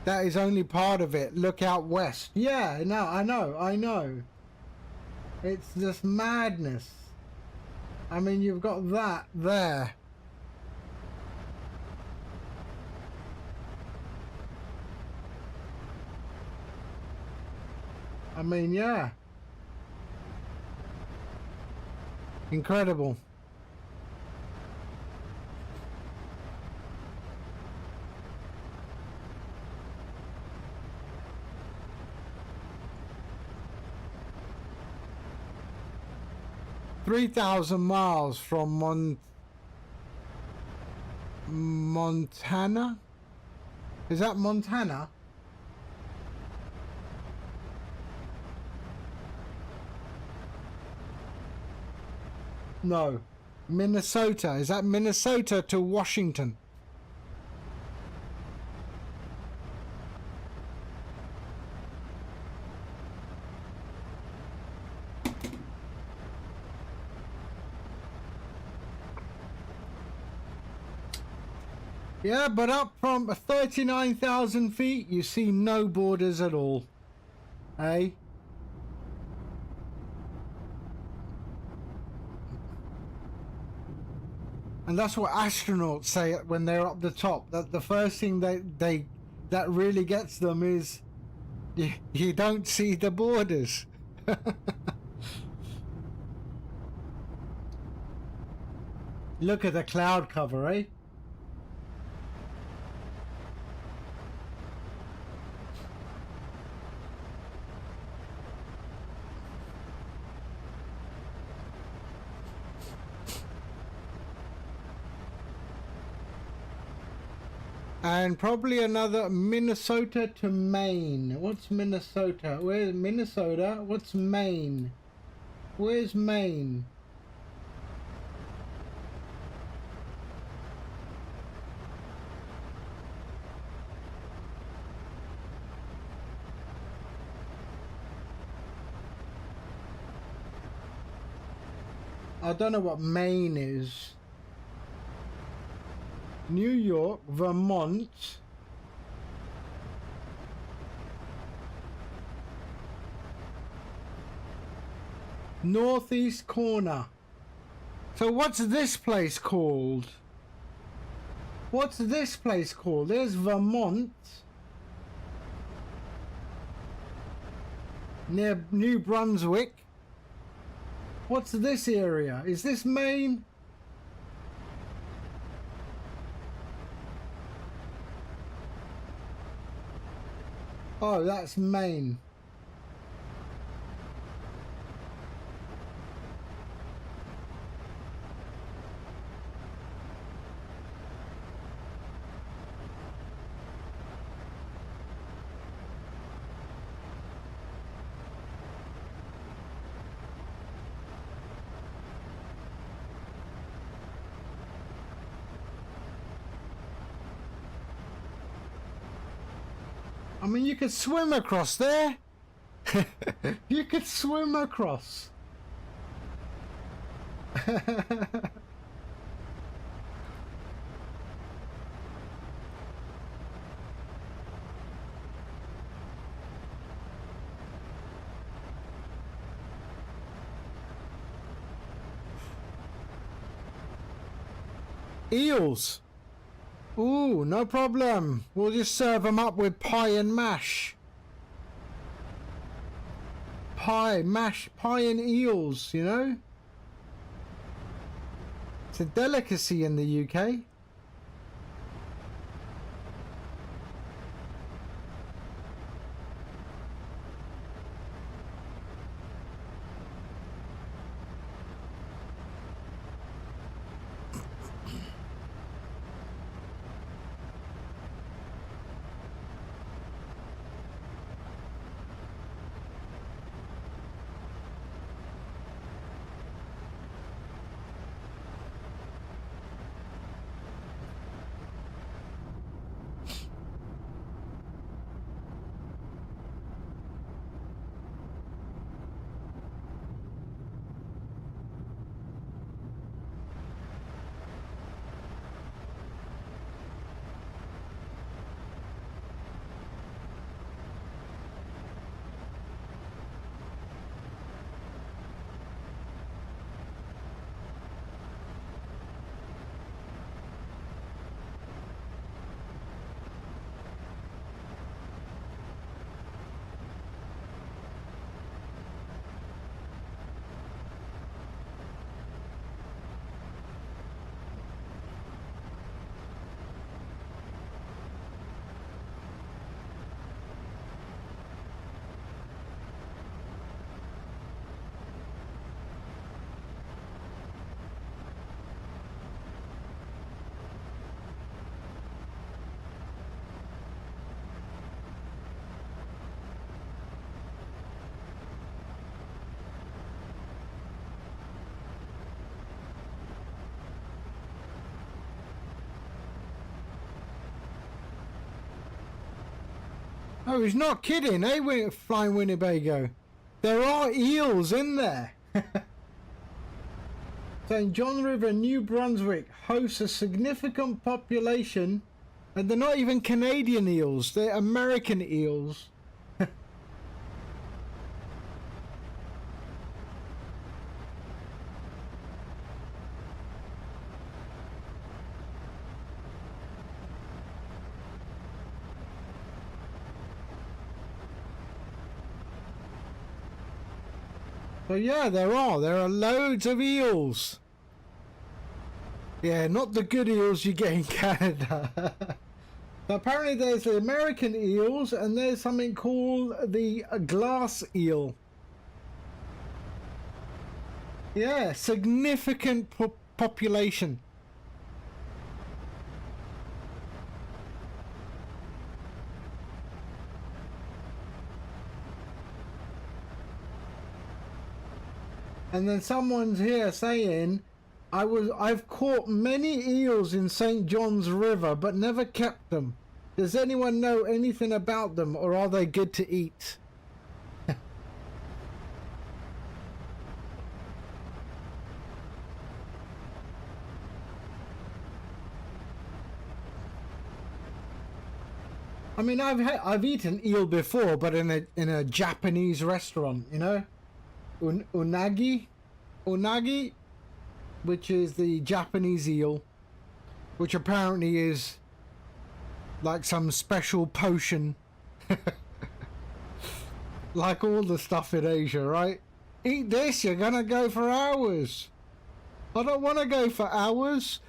That is only part of it. Look out west. Yeah, no, I know. It's just madness. I mean, you've got that there. I mean, yeah. Incredible. $3,000 miles from Montana? Is that Montana? No. Minnesota. Is that Minnesota to Washington? Yeah, but up from 39,000 feet, you see no borders at all. Hey? And that's what astronauts say when they're up the top. That the first thing that really gets them is you don't see the borders. Look at the cloud cover, eh? And probably another Minnesota to Maine. What's Minnesota? Where's Minnesota? What's Maine? Where's Maine? I don't know what Maine is. New York, Vermont, northeast corner. So what's this place called? What's this place called? There's Vermont, near New Brunswick. What's this area? Is this Maine? Oh, that's Maine. I mean, you could swim across there. You could swim across. Eels. Ooh, no problem. We'll just serve them up with pie and mash. Pie, mash, pie and eels, you know? It's a delicacy in the UK. Oh, he's not kidding, eh, Flying Winnebago? There are eels in there. St. John River, New Brunswick hosts a significant population, and they're not even Canadian eels, they're American eels. So yeah, there are loads of eels. Yeah, not the good eels you get in Canada. So apparently there's the American eels and there's something called the glass eel. Yeah, significant population. And then someone's here saying, I've caught many eels in St. John's River, but never kept them. Does anyone know anything about them, or are they good to eat? I mean, I've eaten eel before, but in a Japanese restaurant, you know. Unagi, which is the Japanese eel, which apparently is like some special potion, like all the stuff in Asia, right? Eat this, you're gonna go for hours. I don't want to go for hours.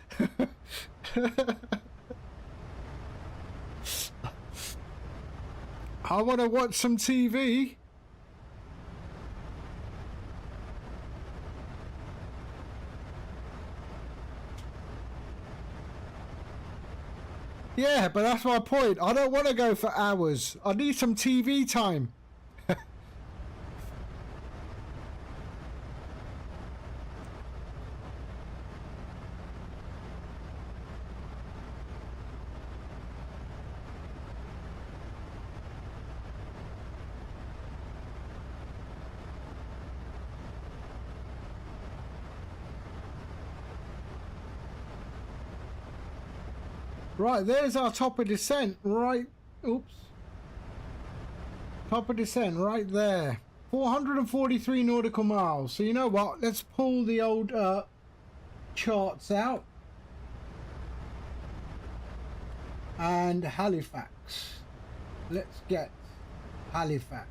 I want to watch some TV. Yeah, but that's my point. I don't want to go for hours. I need some TV time. Right, there's our top of descent, right, oops. Top of descent, right there. 443 nautical miles. So you know what, let's pull the old charts out. and Halifax. Let's get Halifax.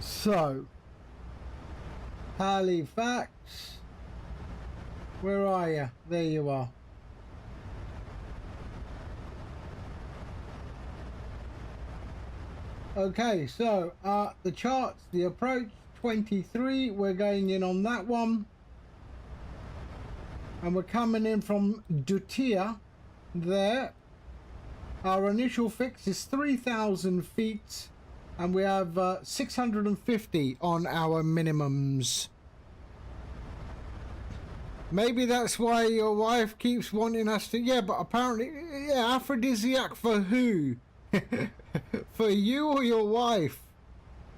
So, Halifax, where are you? There you are. Okay, so the charts, the approach 23, we're going in on that one. And we're coming in from Dutia there. Our initial fix is 3,000 feet and we have 650 on our minimums. Maybe that's why your wife keeps wanting us to, yeah, but apparently, yeah, aphrodisiac for who? For you or your wife?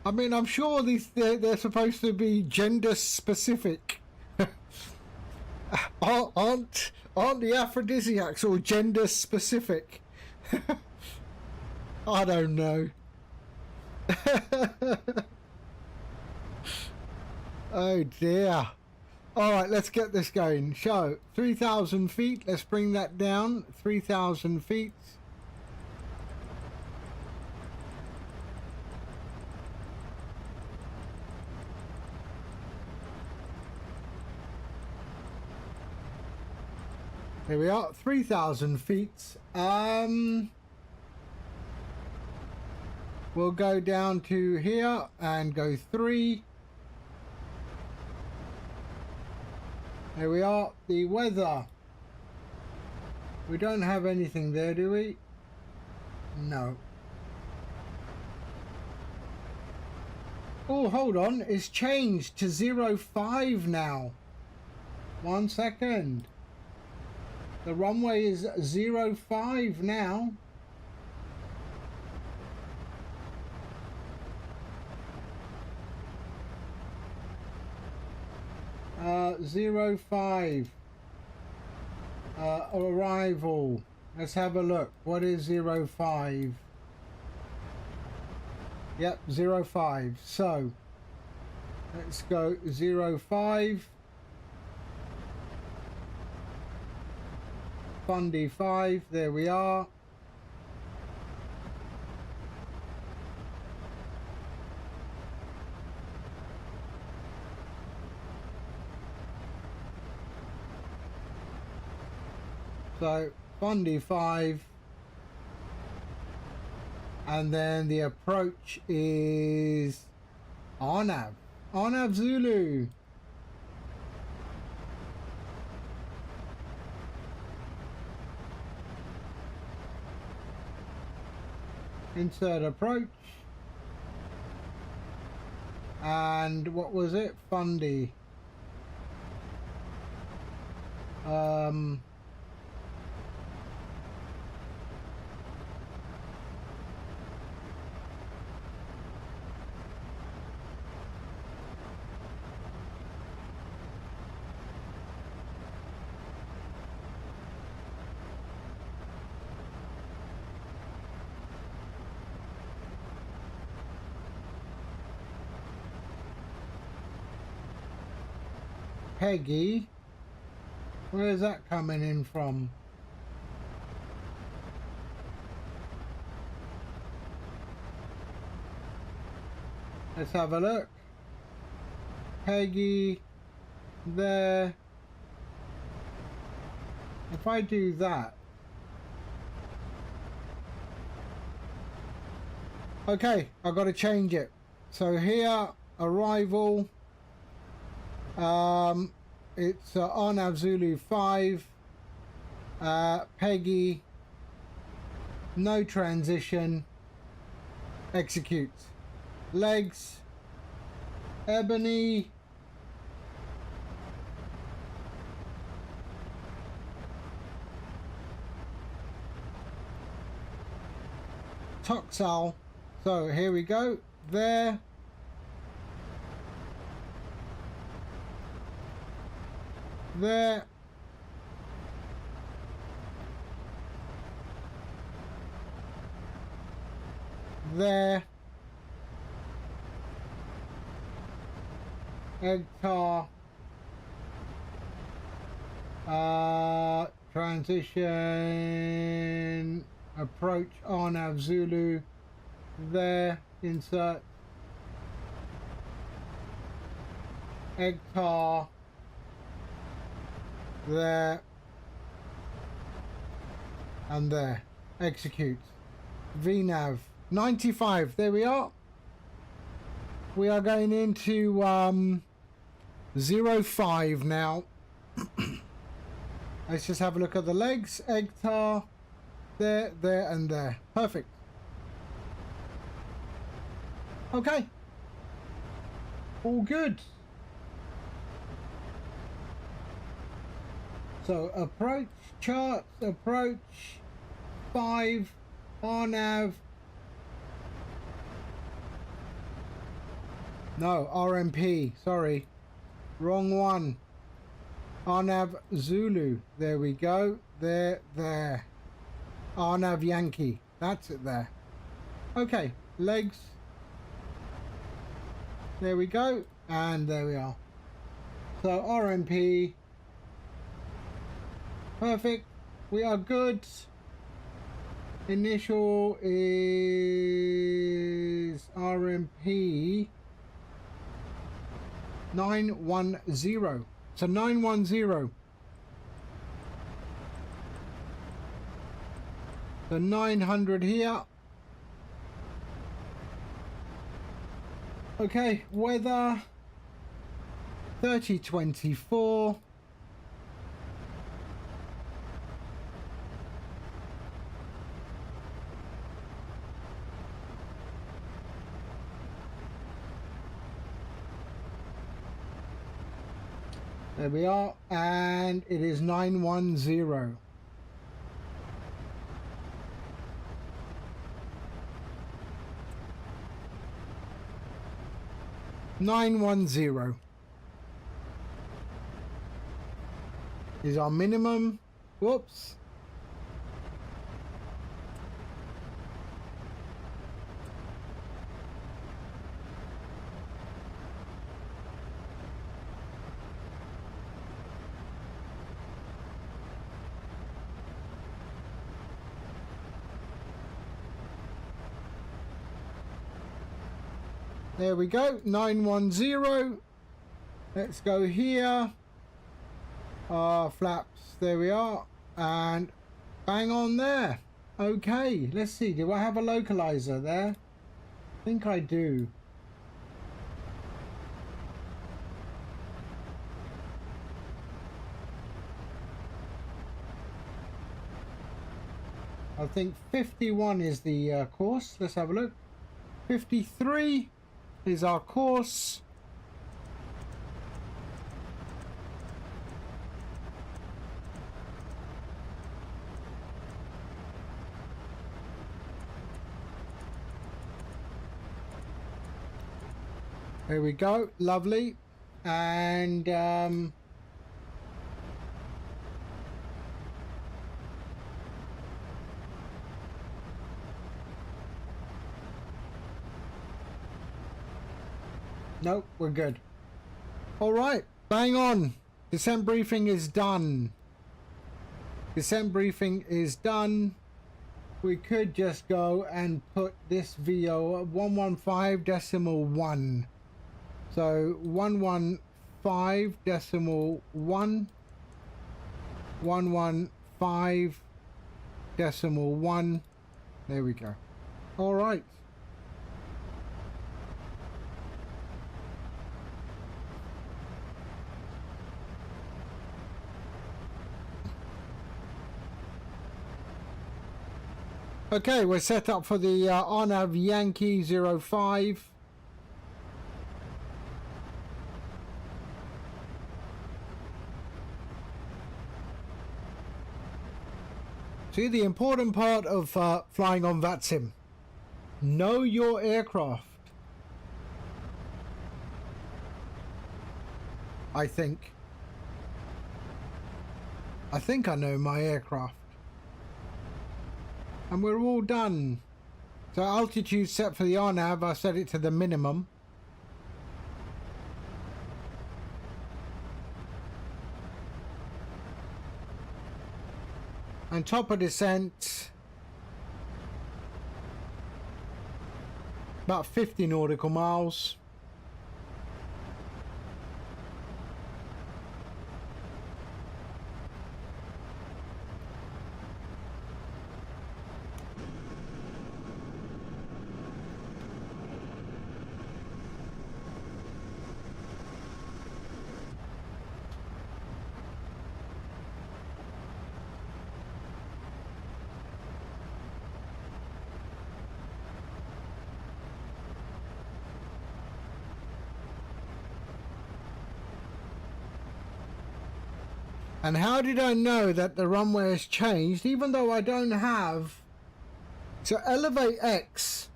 I mean, I'm sure they're supposed to be gender specific. aren't the aphrodisiacs all gender specific? I don't know. Oh dear. Alright, let's get this going. So, 3,000 feet, let's bring that down. 3,000 feet. Here we are, 3,000 feet. We'll go down to here and go 3. There we are, the weather. We don't have anything there, do we? No. Oh, hold on, it's changed to 05 now. 1 second. The runway is 05 now. Uh, 05. Arrival. Let's have a look. What is 05? Yep, 05. So, let's go 05. Fundy 5, there we are. So, Fundy 5. And then the approach is Arnav. Arnav Zulu. Insert approach. And what was it? Fundy. Peggy, where is that coming in from? Let's have a look. Peggy, there. If I do that. Okay, I've got to change it. So here, arrival. It's Arnav Zulu 5, Peggy, no transition, execute, legs, Ebony, Toxal. So here we go, there. There. There. Egg tar. transition, approach RNAV Zulu, there, insert, EGTAR, there, and there, execute, VNAV, 95, there we are. We are going into 05 now. Let's just have a look at the legs. EGTAR, there, there, and there. Perfect. Okay. All good. So approach, charts, approach, 5, RNAV. No, RMP, sorry. Wrong one. RNAV Zulu. There we go. There, there. RNAV Yankee. That's it there. Okay, legs. There we go. And there we are. So RMP. Perfect. We are good. Initial is RMP 910. So 910. The 900 here. Okay, weather 3024. There we are, and it is 910. Is our minimum. Whoops. There we go, 910. Let's go here. Flaps, there we are. And bang on there. Okay, let's see. Do I have a localizer there? I think I do. I think 51 is the course. Let's have a look. 53 is our course. There we go, lovely. And nope, we're good. All right, bang on. Descent briefing is done. Descent briefing is done. We could just go and put this VO at 115.1. So 115.1, 115.1. There we go. All right. Okay, we're set up for the RNAV Yankee 05. See, the important part of flying on VATSIM. Know your aircraft. I think I know my aircraft. And we're all done. So altitude set for the RNAV, I set it to the minimum. And top of descent, about 50 nautical miles. And how did I know that the runway has changed, even though I don't have... So Elevate X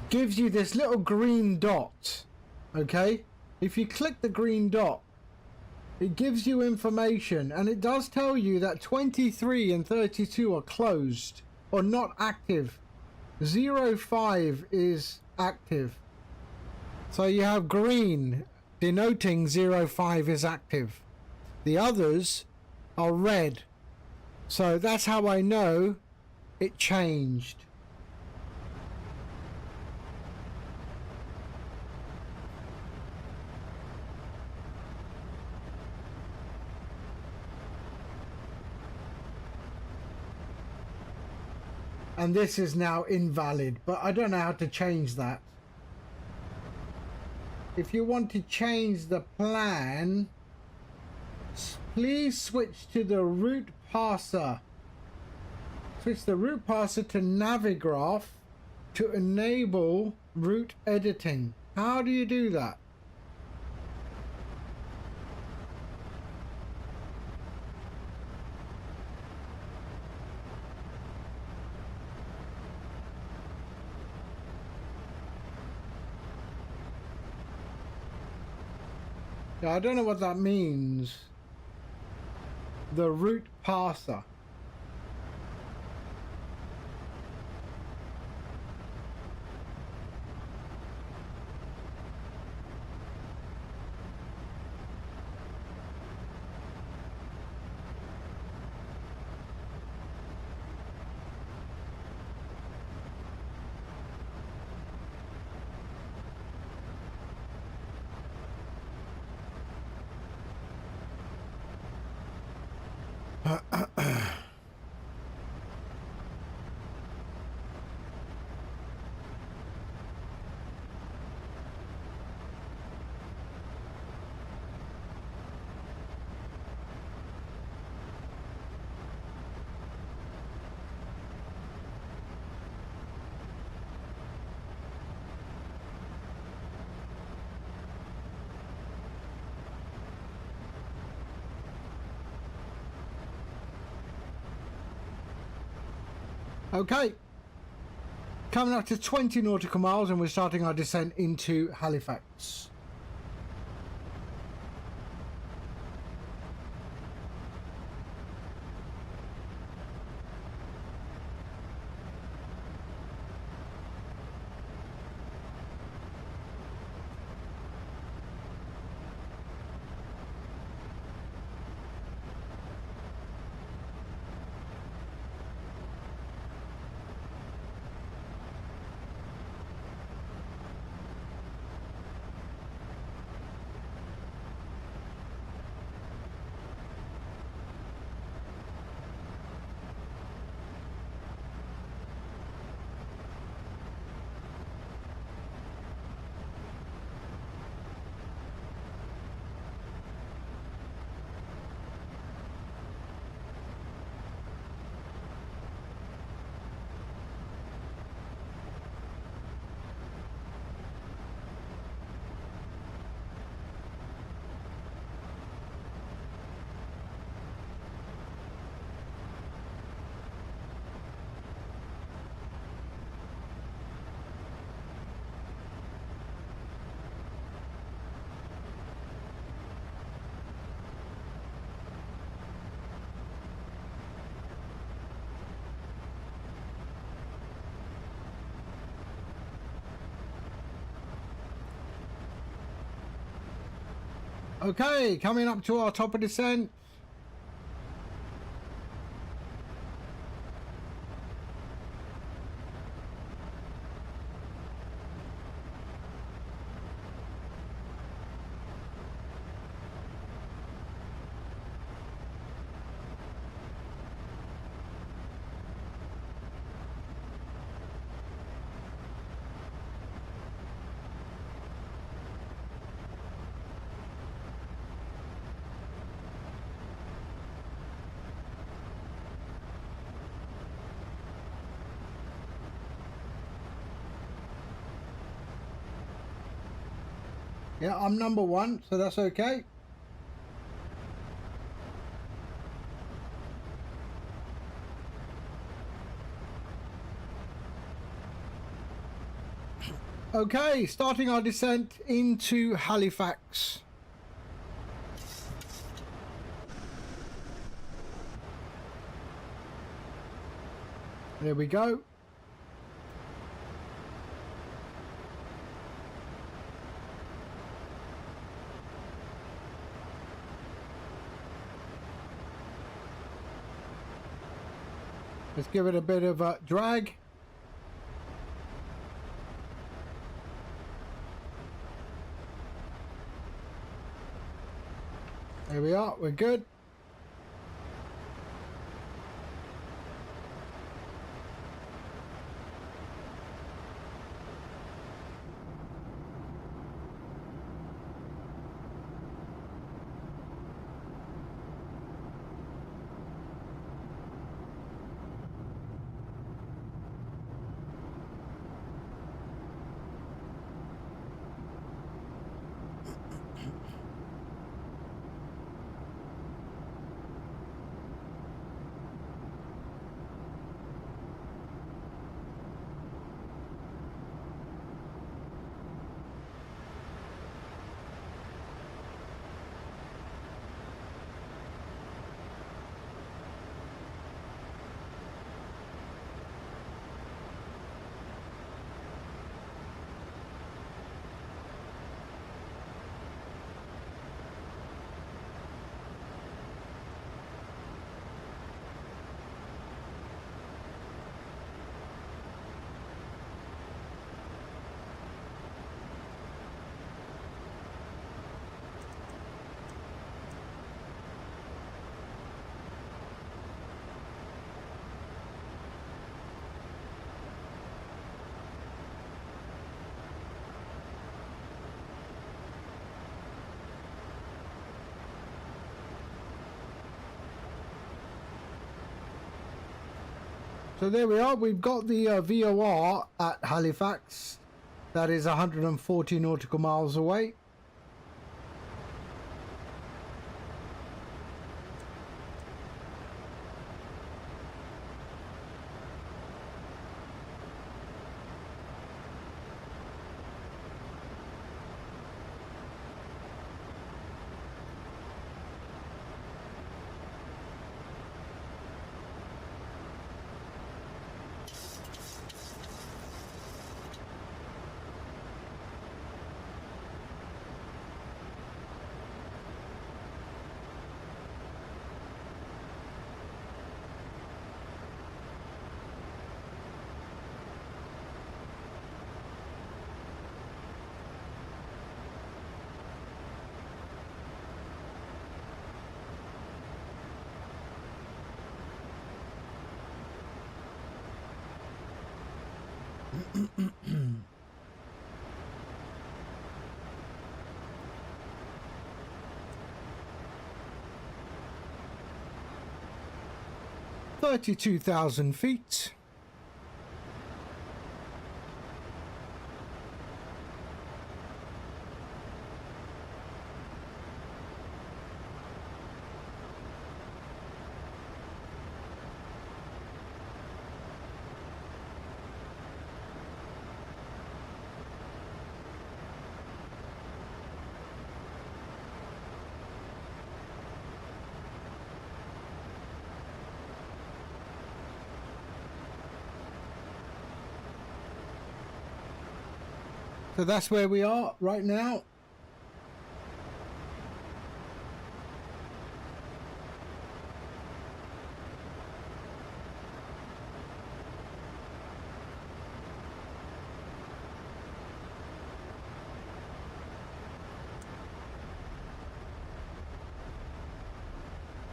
gives you this little green dot, okay? If you click the green dot, it gives you information, and it does tell you that 23 and 32 are closed or not active. 05 is active. So you have green denoting 05 is active. The others are red. So that's how I know it changed. And this is now invalid, but I don't know how to change that. If you want to change the plan, please switch to the route parser. Switch the route parser to Navigraph to enable route editing. How do you do that? Yeah, I don't know what that means. The route parser. Okay, coming up to 20 nautical miles and we're starting our descent into Halifax. Okay, coming up to our top of descent. Yeah, I'm number 1, so that's okay. Okay, starting our descent into Halifax. There we go. Let's give it a bit of a drag. There we are, we're good. So there we are, we've got the VOR at Halifax. That is 140 nautical miles away. $32,000 feet. So that's where we are right now.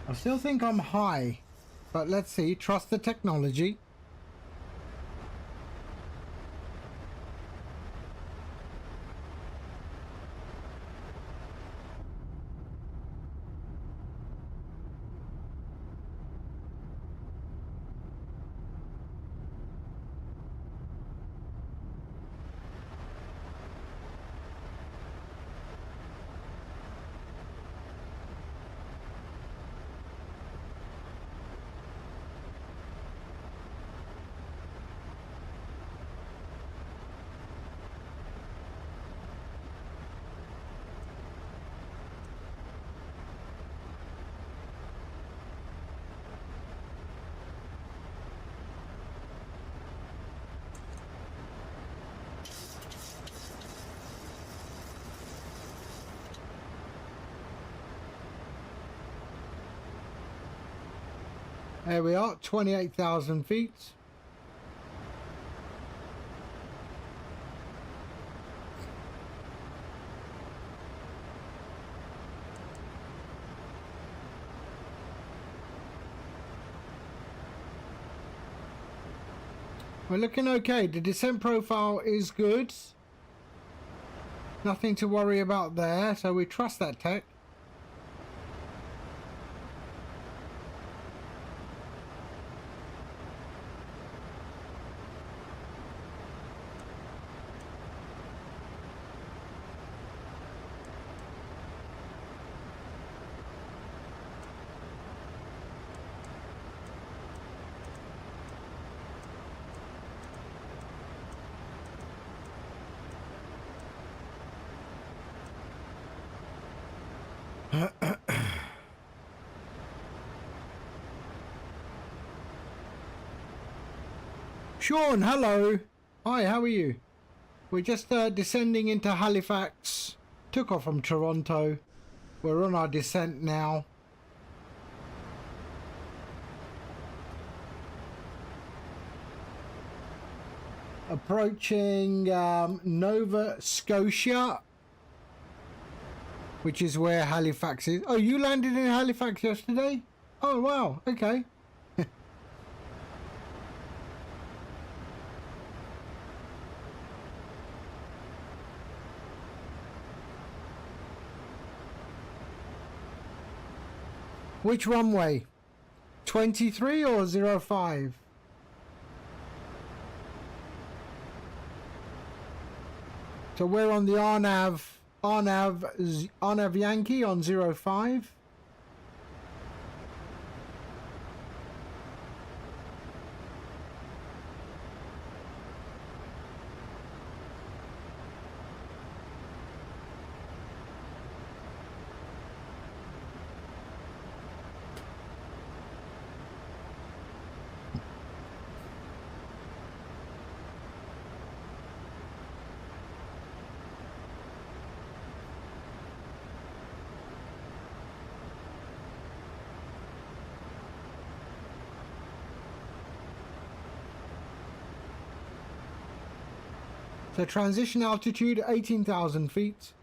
I still think I'm high, but let's see. Trust the technology. There we are, 28,000 feet. We're looking okay. The descent profile is good. Nothing to worry about there, so we trust that tech. Sean, hello. Hi, how are you? We're just descending into Halifax. Took off from Toronto. We're on our descent now. Approaching Nova Scotia, which is where Halifax is. Oh, you landed in Halifax yesterday? Oh, wow. Okay. Which runway? 23 or 05? So we're on the RNAV Yankee on 05. So transition altitude 18,000 feet.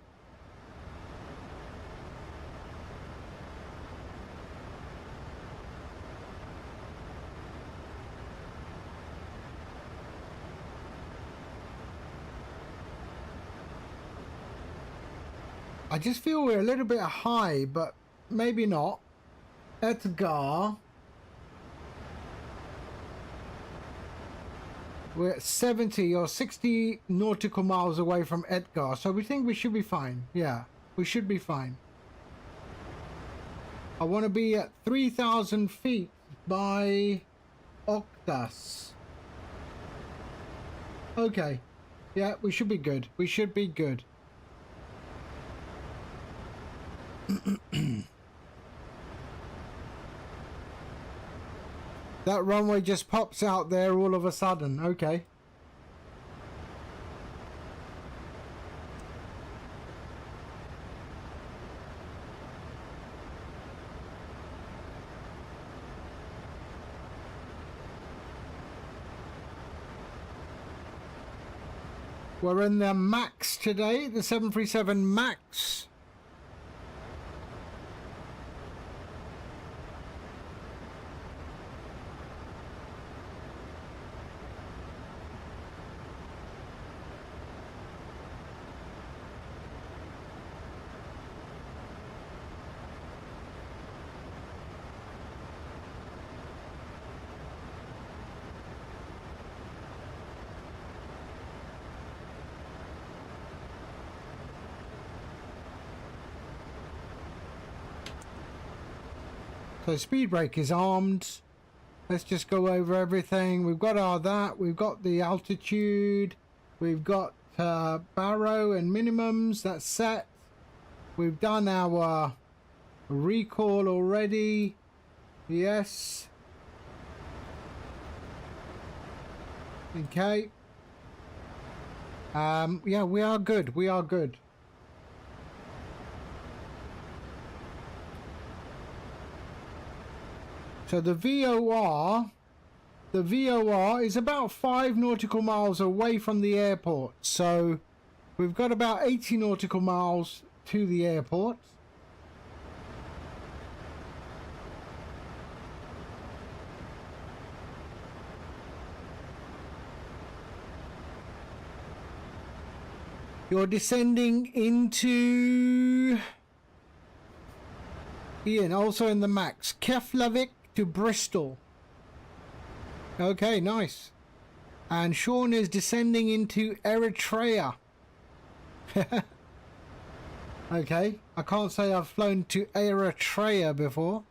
I just feel we're a little bit high, but maybe not. Edgar. We're at 70 or 60 nautical miles away from Edgar, so we think we should be fine. Yeah, we should be fine. I want to be at 3,000 feet by Octas. Okay. Yeah, we should be good. We should be good. That runway just pops out there all of a sudden. Okay. We're in the MAX today, the 737 MAX. So speed brake is armed. Let's just go over everything. We've got our that. We've got the altitude. We've got barrow and minimums. That's set. We've done our recall already. Yes. Okay. Yeah, we are good. We are good. So the VOR is about 5 nautical miles away from the airport. So we've got about 80 nautical miles to the airport. You're descending into Ian, also in the Max. Keflavik to Bristol. Okay, nice. And Sean is descending into Eritrea. Okay, I can't say I've flown to Eritrea before.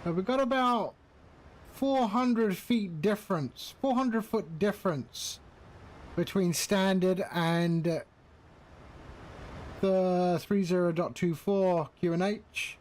So we've got about 400 feet difference, 400 foot difference between standard and the 30.24 QNH.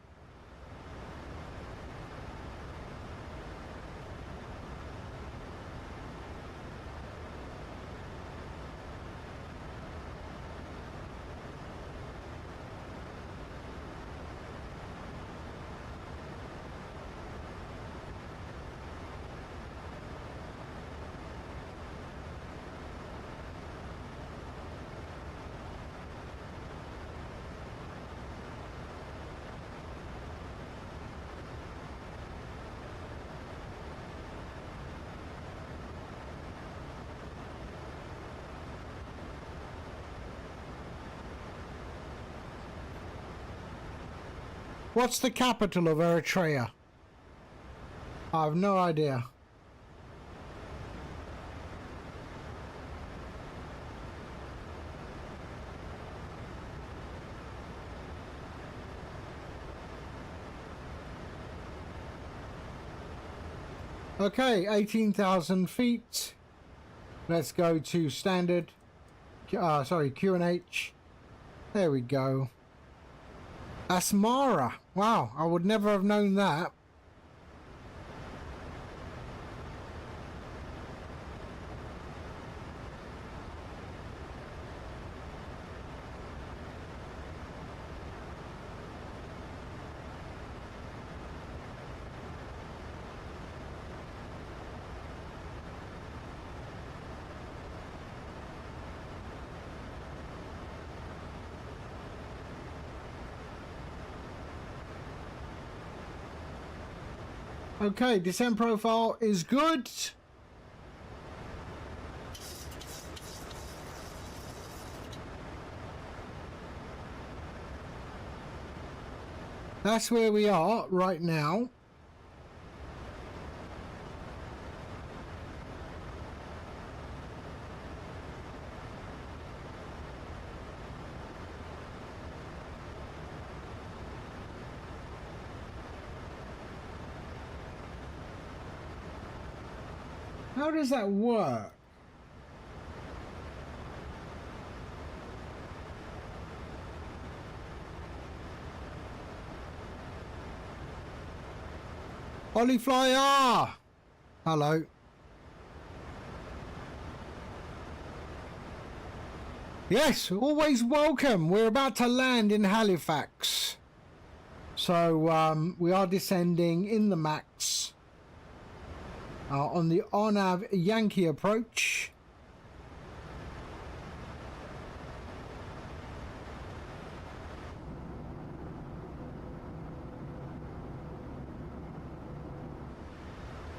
What's the capital of Eritrea? I have no idea. Okay, 18,000 feet. Let's go to standard. Sorry, QNH. There we go. Asmara. Wow, I would never have known that. Okay, descent profile is good. That's where we are right now. How does that work? iFly, hello. Yes, always welcome. We're about to land in Halifax. So we are descending in the Max. On the ONAV Yankee approach.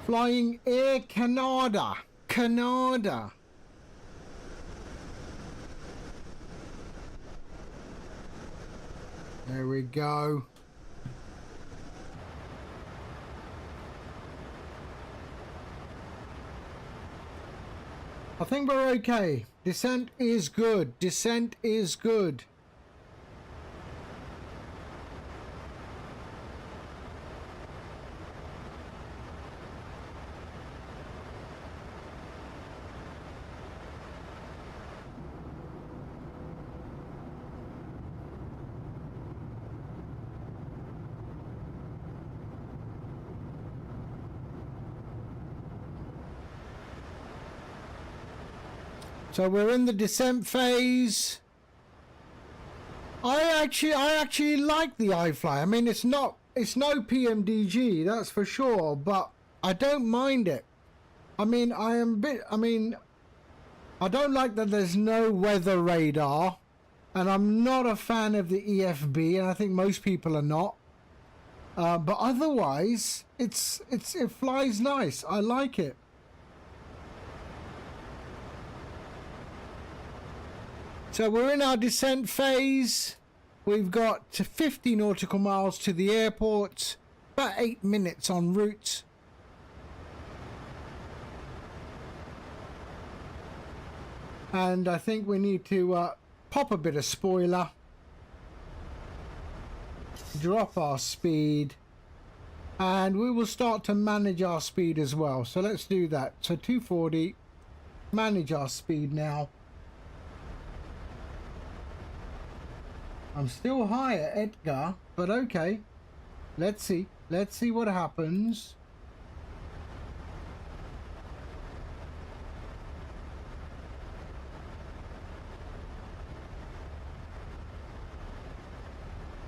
Flying Air Canada. Canada. There we go. I think we're okay. Descent is good. Descent is good. So we're in the descent phase. I actually like the iFly. I mean, it's no PMDG, that's for sure, but I don't mind it. I mean, I don't like that there's no weather radar, and I'm not a fan of the EFB, and I think most people are not. But otherwise, it flies nice. I like it. So we're in our descent phase. We've got 50 nautical miles to the airport, about 8 minutes en route. And I think we need to pop a bit of spoiler, drop our speed, and we will start to manage our speed as well. So let's do that. So 240, manage our speed now. I'm still high at Edgar, but okay. Let's see what happens.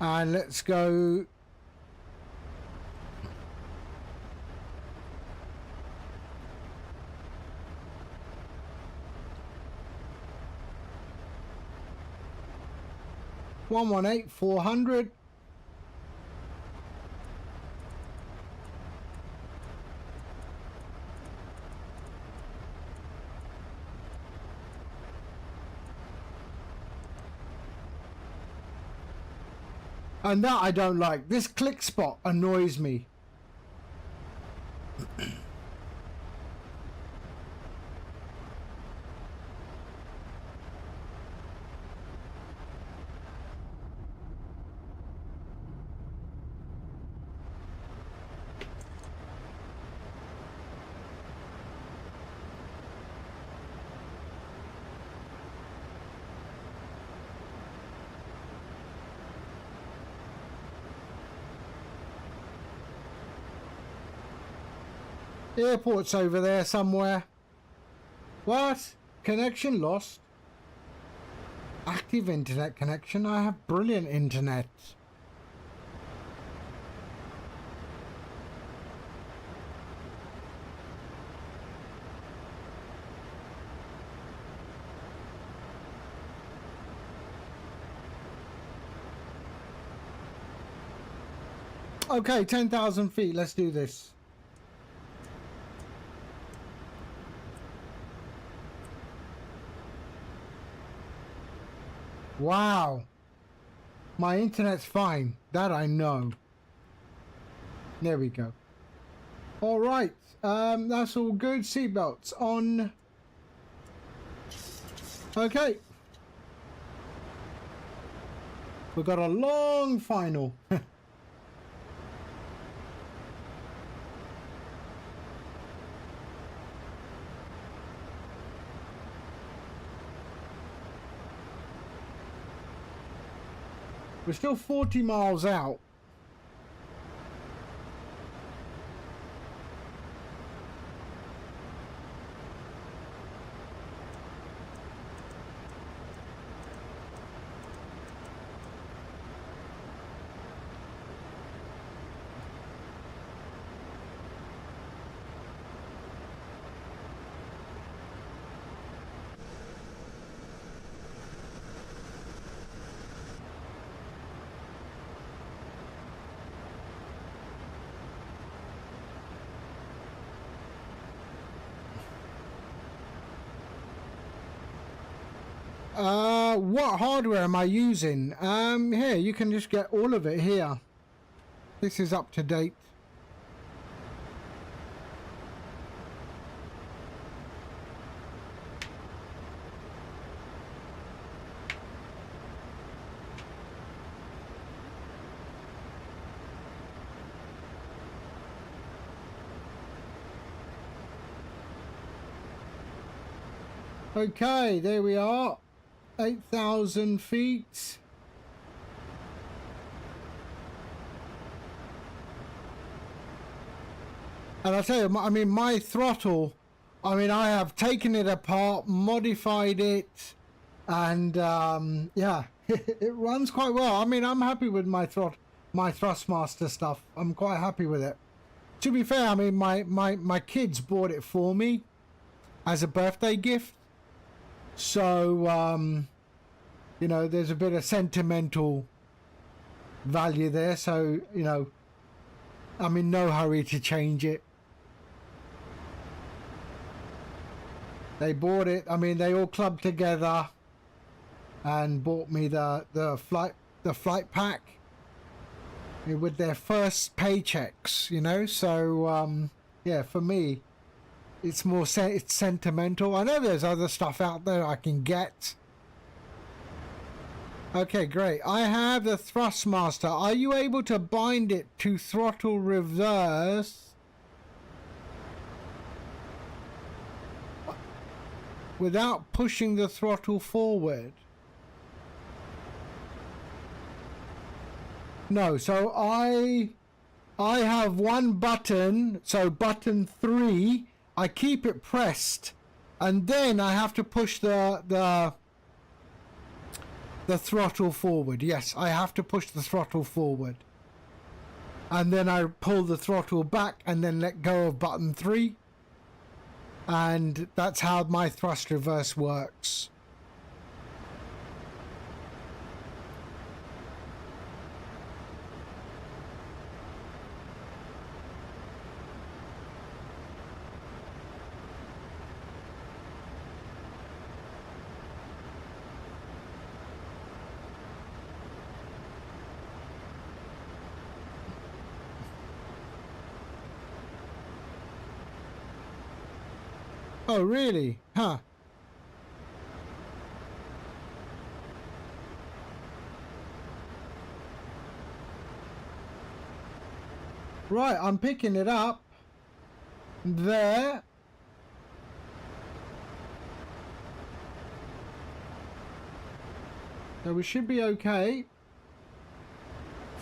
And let's go. $118,400. And that I don't like. This click spot annoys me. The airport's over there somewhere. What? Connection lost? Active internet connection? I have brilliant internet. Okay, 10,000 feet. Let's do this. Wow. My internet's fine. That I know. There we go. All right. That's all good. Seatbelts on. Okay. We've got a long final. We're still 40 miles out. What hardware am I using? Here, you can just get all of it here. This is up to date. Okay, there we are. 8,000 feet. And I'll tell you, I mean, my throttle I mean, I have taken it apart, modified it, and yeah, it runs quite well. I mean, I'm happy with my Thrustmaster stuff. I'm quite happy with it. To be fair, I mean, my kids bought it for me as a birthday gift. So, you know, there's a bit of sentimental value there. So, you know, I'm in no hurry to change it. They bought it. I mean, they all clubbed together and bought me the flight pack with their first paychecks, you know. So yeah, for me, it's more it's sentimental. I know there's other stuff out there I can get. Okay, great. I have the Thrustmaster. Are you able to bind it to throttle reverse without pushing the throttle forward? No, so I have one button, so button 3, I keep it pressed, and then I have to push the throttle forward. Yes, I have to push the throttle forward. And then I pull the throttle back and then let go of button 3. And that's how my thrust reverse works. Oh, really? Huh. Right, I'm picking it up. There. So we should be okay.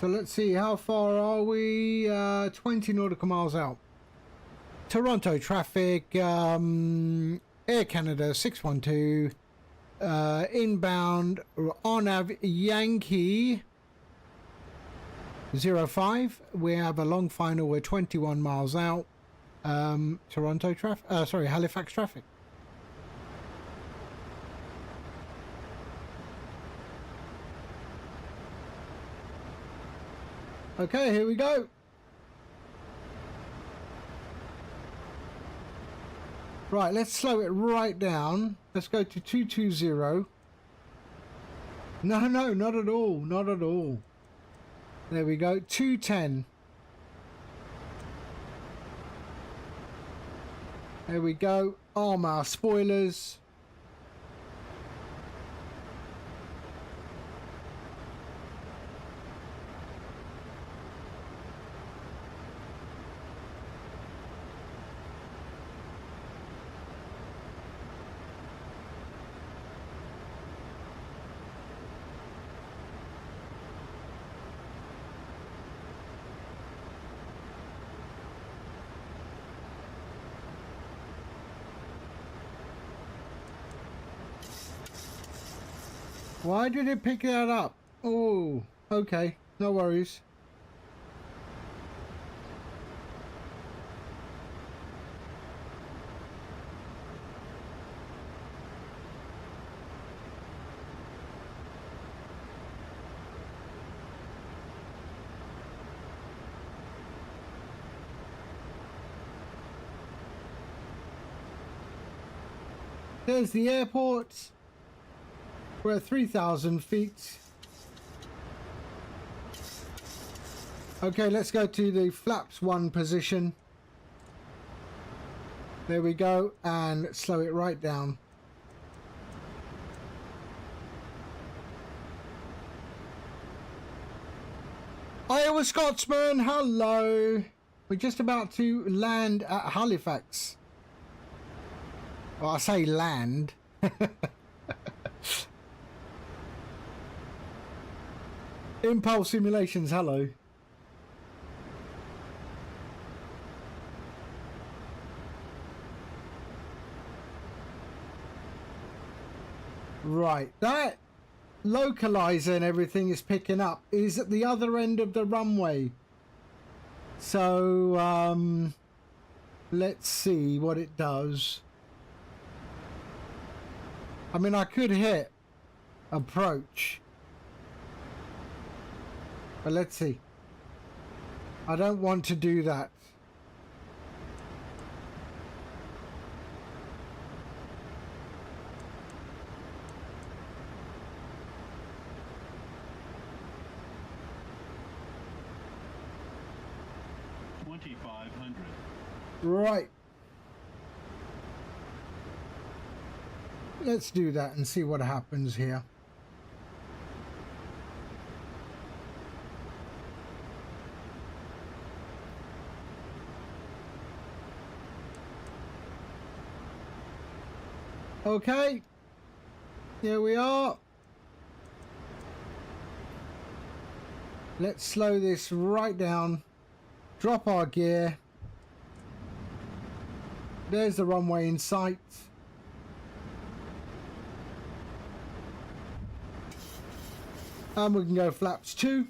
So let's see, how far are we? 20 nautical miles out. Toronto traffic, Air Canada 612, inbound on Av Yankee 05. We have a long final, we're 21 miles out. Toronto traffic, sorry, Halifax traffic. Okay, here we go. Right, let's slow it right down. Let's go to 220. No, not at all. Not at all. There we go. 210. There we go. Arm our spoilers. Why did it pick that up? Oh, okay. No worries. There's the airport. We're at 3,000 feet. Okay, let's go to the flaps 1 position. There we go, and slow it right down. Iowa Scotsman, hello. We're just about to land at Halifax. Well, I say land. Impulse Simulations, hello. Right, that localizer and everything is picking up is at the other end of the runway. So let's see what it does. I mean, I could hit approach, but let's see. I don't want to do that. Right. Let's do that and see what happens here. Okay. Here we are. Let's slow this right down. Drop our gear. There's the runway in sight. And we can go flaps 2.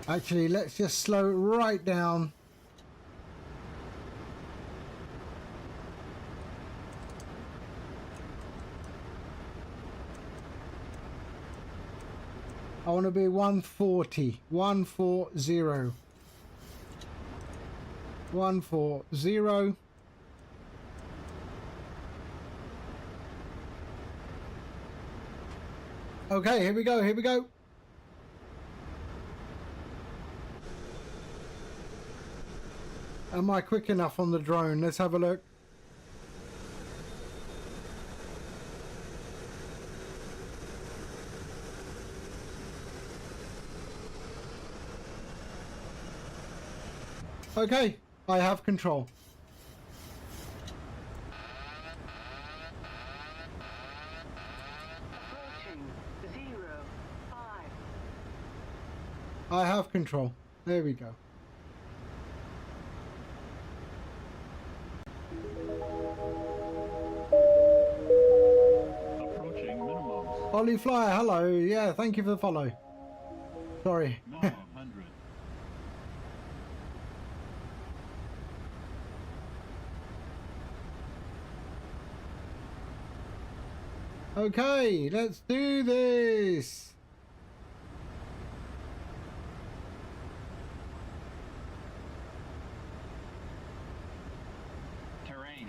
Actually, let's just slow it right down. I want to be 140. 140. 140. Okay, here we go. Here we go. Am I quick enough on the drone? Let's have a look. Okay, I have control. Approaching 05. I have control. There we go. Approaching minimum. iFly, hello. Yeah, thank you for the follow. Sorry. Minimum 100. Okay, let's do this. Terrain.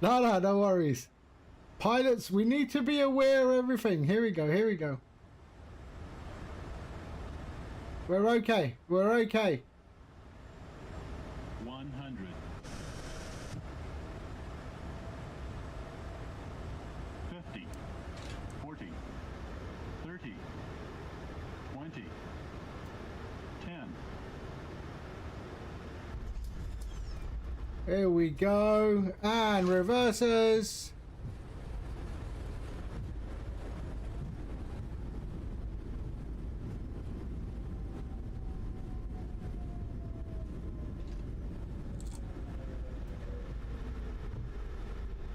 No worries. Pilots, we need to be aware of everything. Here we go, here we go. We're okay, we're okay. 100. 50. 40. 30. 20. 10. Here we go. And reverses.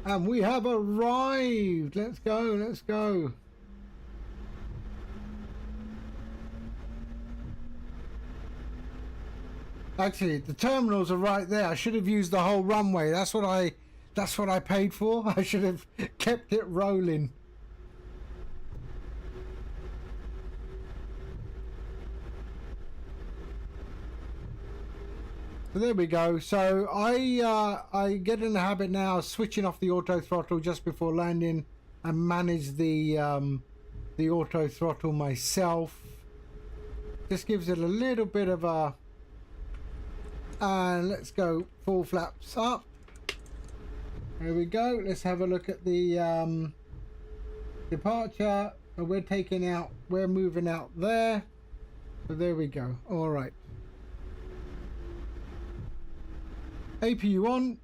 And we have arrived. Let's go, let's go. Actually, the terminals are right there. I should have used the whole runway. That's what I paid for. I should have kept it rolling. So there we go. So I get in the habit now of switching off the auto throttle just before landing and manage the auto throttle myself. Just gives it a little bit of a. And let's go full flaps up. There we go. Let's have a look at the departure. So we're moving out there. So there we go. All right. APU on.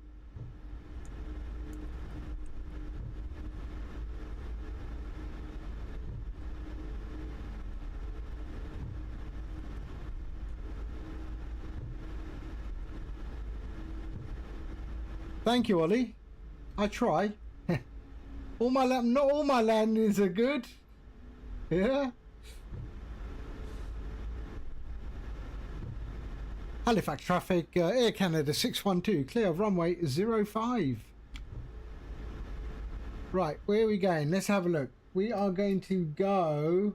Thank you, Ollie. I try. Not all my landings are good. Yeah. Halifax traffic, Air Canada 612, clear of runway 05. Right, where are we going? Let's have a look. We are going to go...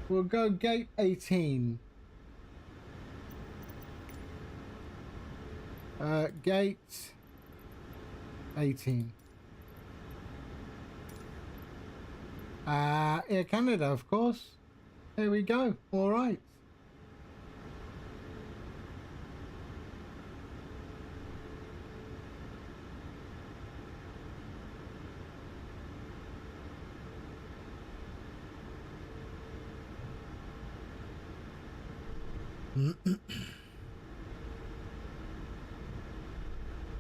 we'll go gate 18. Gate 18. Air Canada, of course. There we go. All right.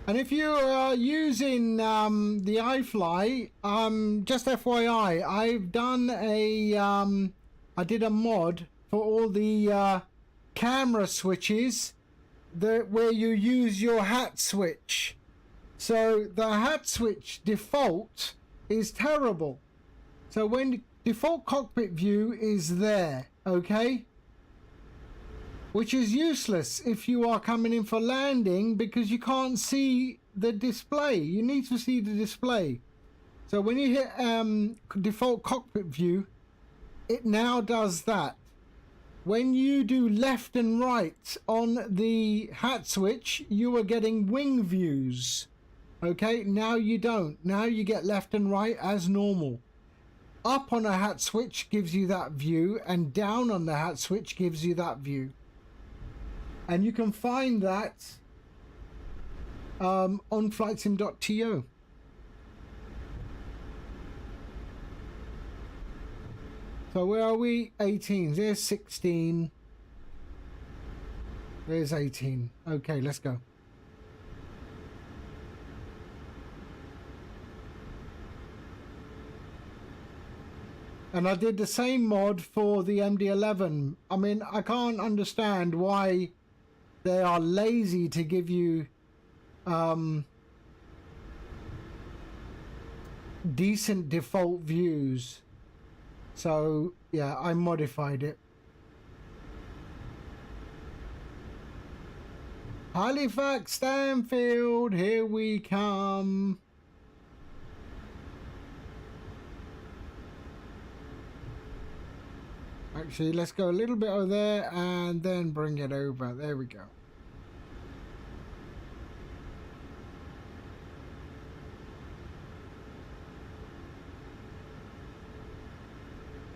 And if you are using the iFly, just FYI, I've done a I did a mod for all the camera switches where you use your hat switch. So the hat switch default is terrible. So when default cockpit view is there, okay? Which is useless if you are coming in for landing because you can't see the display. You need to see the display. So when you hit default cockpit view, it now does that. When you do left and right on the hat switch, you are getting wing views. Okay, now you don't. Now you get left and right as normal. Up on a hat switch gives you that view, and down on the hat switch gives you that view. And you can find that on flightsim.to. So where are we? 18. There's 16. There's 18. Okay, let's go. And I did the same mod for the MD-11. I mean, I can't understand why they are lazy to give you decent default views. So yeah, I modified it. Halifax Stanfield, here we come. Actually, let's go a little bit over there and then bring it over. There we go.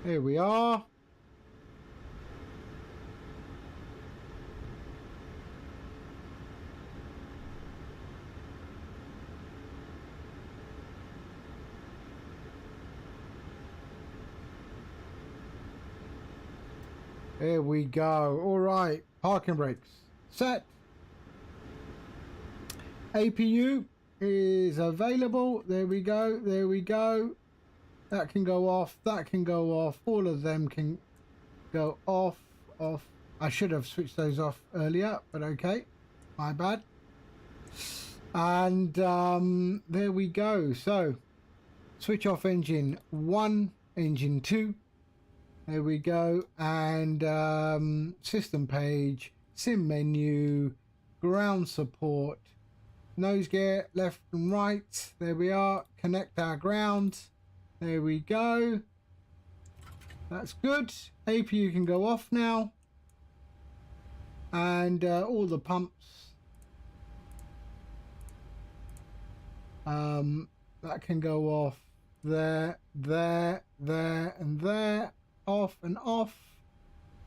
Here we are. There we go. All right. Parking brakes set. APU is available. There we go. There we go. That can go off. That can go off. All of them can go off. Off. I should have switched those off earlier, but okay. My bad. And there we go. So switch off engine 1, engine 2. There we go. And system page, sim menu, ground support, nose gear, left and right. There we are. Connect our ground. There we go. That's good. APU can go off now. And all the pumps. That can go off there, there, there, and there. Off and off.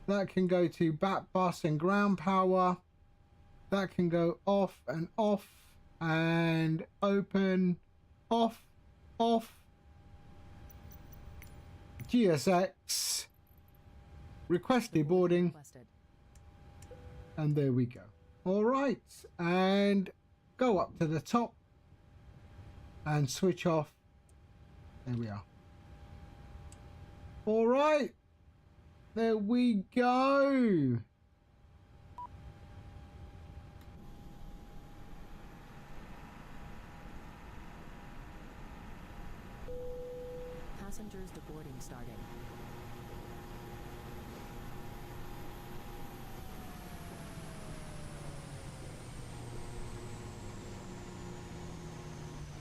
That can go to back bus and ground power. That can go off and off. And open, off, off. GSX, request deboarding, and there we go. All right, and go up to the top and switch off. There we are. All right, there we go. Passengers deboarding starting.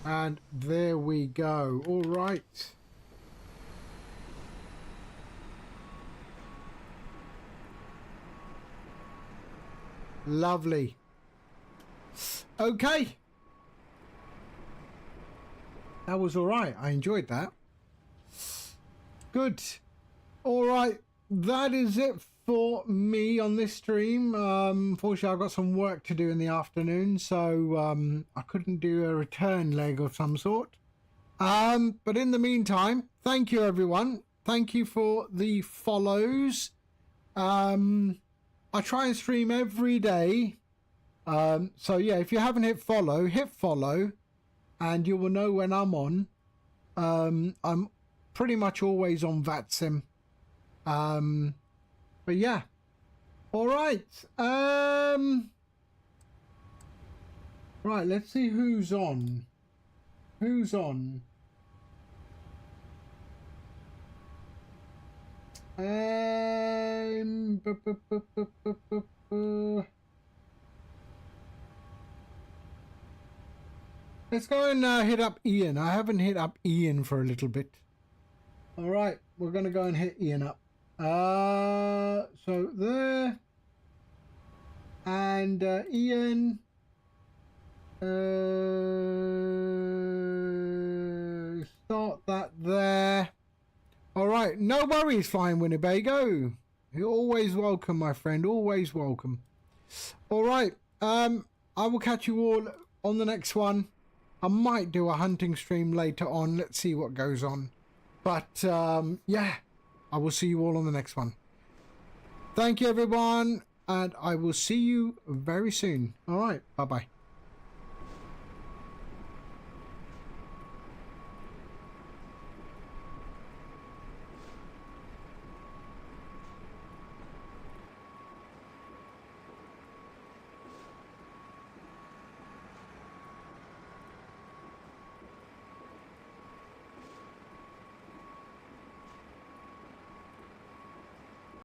And there we go. All right. Lovely. Okay. That was all right. I enjoyed that. Good. All right. That is it for me on this stream. Unfortunately, I've got some work to do in the afternoon, so I couldn't do a return leg of some sort. But in the meantime, thank you, everyone. Thank you for the follows. I try and stream every day. So yeah, if you haven't hit follow, and you will know when I'm on. I'm pretty much always on VATSIM. But yeah. All right. Right, let's see who's on. Who's on? Let's go and hit up Ian. I haven't hit up Ian for a little bit. All right, we're going to go and hit Ian up. So there. And Ian. Start that there. All right, no worries, Flying Winnebago. You're always welcome, my friend. Always welcome. All right, I will catch you all on the next one. I might do a hunting stream later on. Let's see what goes on. But yeah, I will see you all on the next one. Thank you, everyone, and I will see you very soon. All right, bye-bye.